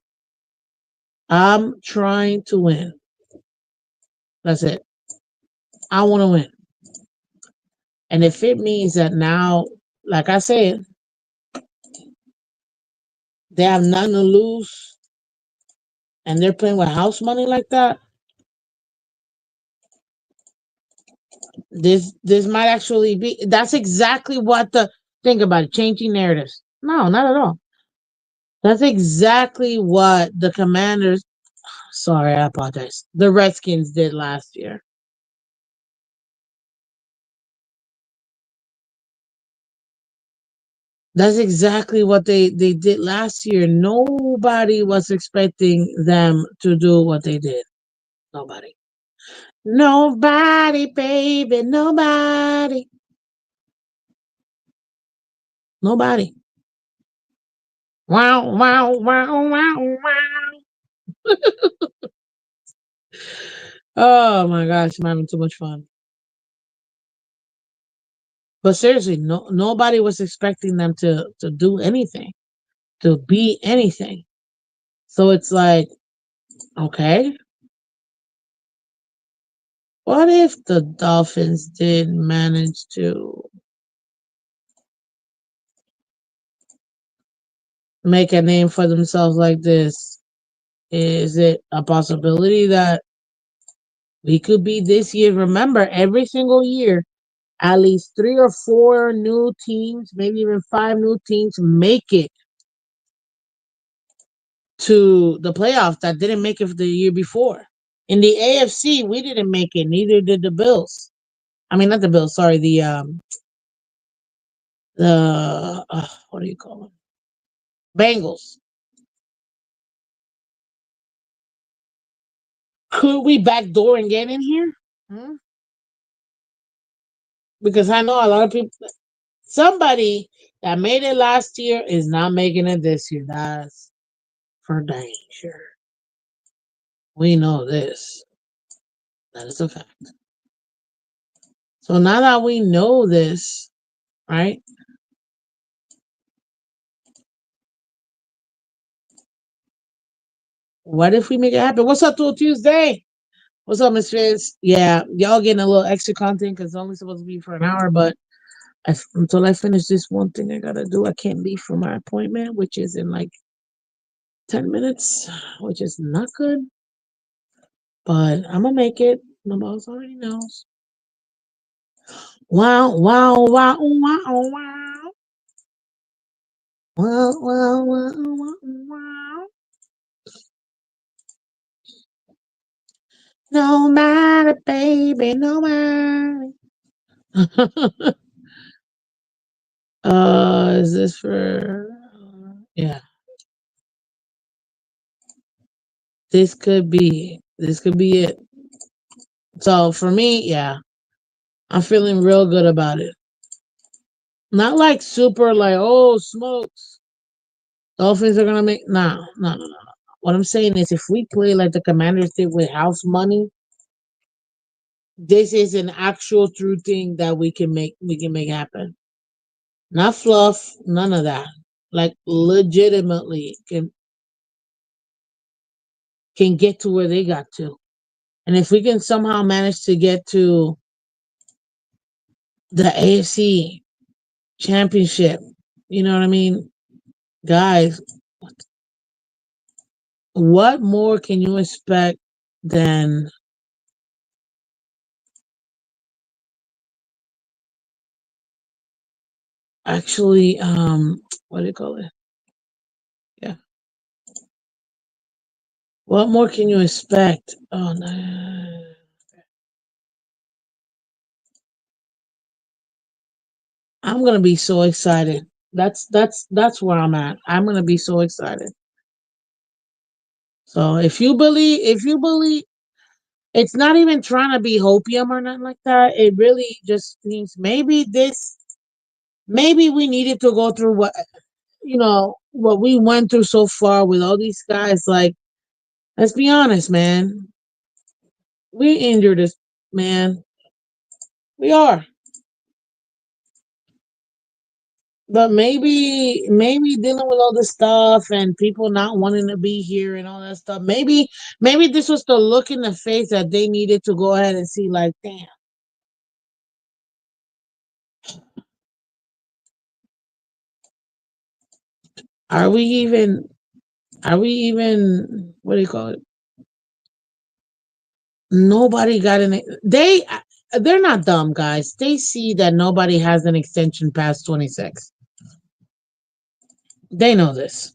I'm trying to win. That's it. I want to win. And if it means that now, like I said, they have nothing to lose and they're playing with house money like that, this might actually be that's exactly what the think about it, changing narratives. No, not at all. That's exactly what the commanders sorry, I apologize. The Redskins did last year. That's exactly what they did last year. Nobody was expecting them to do what they did. Nobody. Nobody, baby, nobody. Nobody. Wow, wow, wow, wow, wow. Oh my gosh, I'm having too much fun. But seriously, nobody was expecting them to do anything, to be anything. So it's like, okay, what if the Dolphins did manage to make a name for themselves like this? Is it a possibility that we could be this year? Remember, every single year, at least three or four new teams, maybe even five new teams, make it to the playoffs that didn't make it the year before. In the AFC, we didn't make it. Neither did the Bills. I mean, not the Bills. Sorry, the what do you call them? Bengals. Could we backdoor and get in here? Hmm? Because I know a lot of people. Somebody that made it last year is not making it this year. That's for dang sure. We know this. That is a fact. So now that we know this, right? What if we make it happen? What's up, Tool Tuesday? What's up, Miss Fizz? Yeah, y'all getting a little extra content because it's only supposed to be for an hour, but until I finish this one thing I gotta do, I can't leave for my appointment, which is in like 10 minutes, which is not good, but I'm gonna make it. My boss already knows. Wow, wow, wow, wow, wow. Wow, wow, wow, wow, wow. No matter, baby, no matter. Is this for? Yeah, this could be. This could be it. So for me, yeah, I'm feeling real good about it. Not like super, like oh smokes. Dolphins are gonna make no. What I'm saying is, if we play like the Commanders did with house money, this is an actual true thing that we can make happen. Not fluff, none of that. Like legitimately can get to where they got to. And if we can somehow manage to get to the AFC championship, you know what I mean? Guys, what more can you expect than actually what do you call it? Yeah. What more can you expect? Oh no. I'm gonna be so excited. That's where I'm at. I'm gonna be so excited. So if you believe it's not even trying to be hopium or nothing like that. It really just means maybe we needed to go through what we went through so far with all these guys. Like, let's be honest, man. We injured this man. We are. But maybe dealing with all this stuff and people not wanting to be here and all that stuff. Maybe this was the look in the face that they needed to go ahead and see like, damn, are we even what do you call it? Nobody got an they're not dumb guys. They see that nobody has an extension past 26. They know this.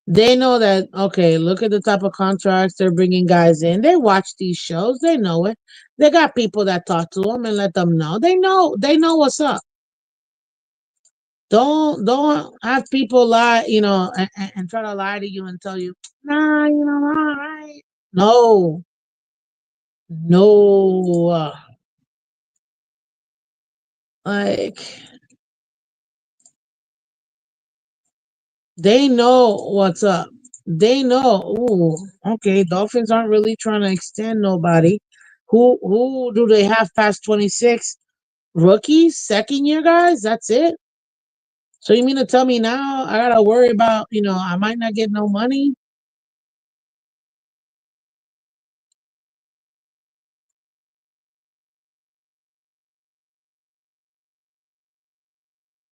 They know that, okay, look at the type of contracts they're bringing guys in. They watch these shows. They know it. They got people that talk to them and let them know. They know what's up. Don't have people lie, and try to lie to you and tell you, nah, all right. No, no, like they know what's up. They know. Ooh, okay. Dolphins aren't really trying to extend nobody. Who do they have past 26? Rookies, second year guys. That's it. So you mean to tell me now I gotta worry about I might not get no money?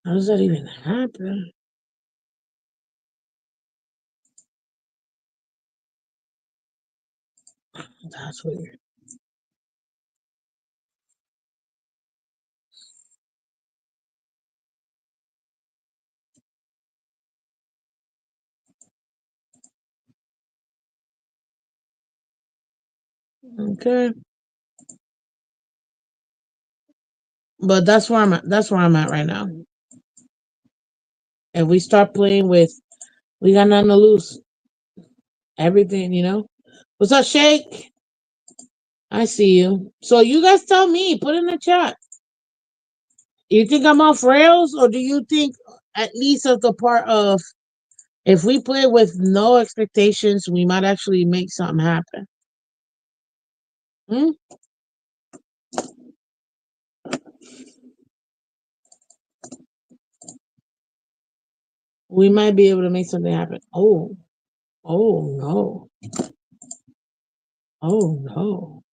How does that even happen? That's weird. Okay, but that's where I'm at. That's where I'm at right now. If we start playing with, we got nothing to lose. Everything. What's up, Shake? I see you. So you guys tell me. Put in the chat. You think I'm off rails, or do you think at least as the part of if we play with no expectations, we might actually make something happen? Hmm? We might be able to make something happen. Oh, oh no, oh no.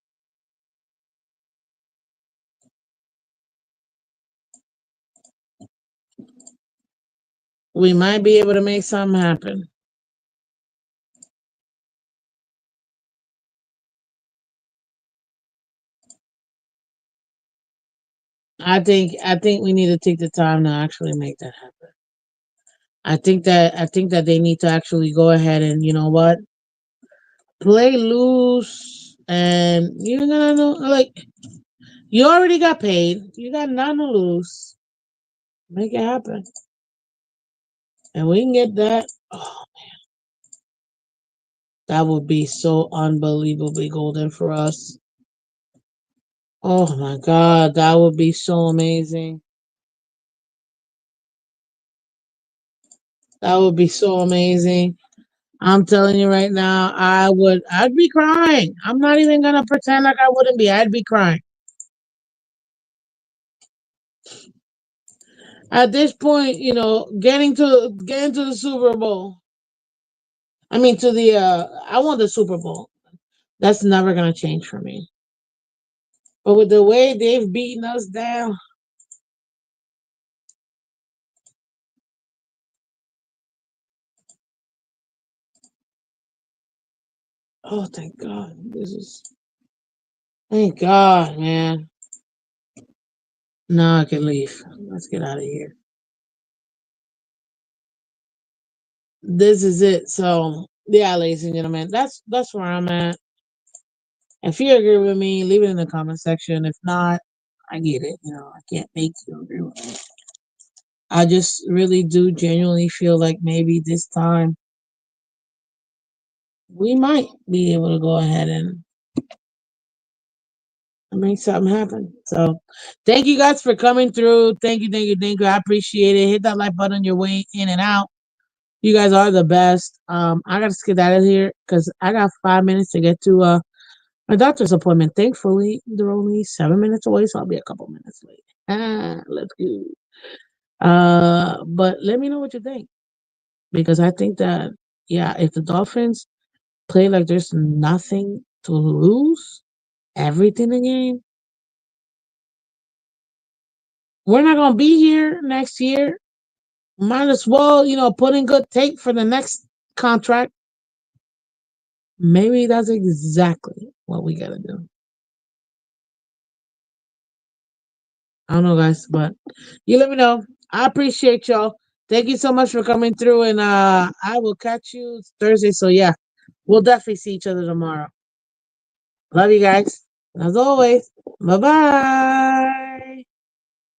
We might be able to make something happen. I think we need to take the time to actually make that happen. I think that they need to actually go ahead and play loose, and you're gonna know, like, you already got paid. You got nothing to lose. Make it happen, and we can get that. Oh, that would be so unbelievably golden for us. Oh my god, that would be so amazing. That would be so amazing. I'm telling you right now, I'd be crying. I'm not even gonna pretend like I wouldn't be. I'd be crying. At this point, getting to the Super Bowl. I mean, I want the Super Bowl. That's never gonna change for me. But with the way they've beaten us down, oh thank God, thank God, man. Now I can leave. Let's get out of here. This is it. So yeah, ladies and gentlemen, that's where I'm at. If you agree with me, leave it in the comment section. If not, I get it. I can't make you agree with me. I just really do genuinely feel like maybe this time we might be able to go ahead and make something happen. So thank you guys for coming through. Thank you, thank you, thank you. I appreciate it. Hit that like button on your way in and out. You guys are the best. I gotta get out of here because I got 5 minutes to get to my doctor's appointment. Thankfully, they're only 7 minutes away, so I'll be a couple minutes late. Let's go. But let me know what you think because I think that yeah, if the Dolphins play like there's nothing to lose, everything again, we're not gonna be here next year. Might as well, put in good tape for the next contract. Maybe that's exactly what we gotta do. I don't know, guys, but you let me know. I appreciate y'all. Thank you so much for coming through, and I will catch you Thursday. So yeah, we'll definitely see each other tomorrow. Love you guys. As always. Bye bye.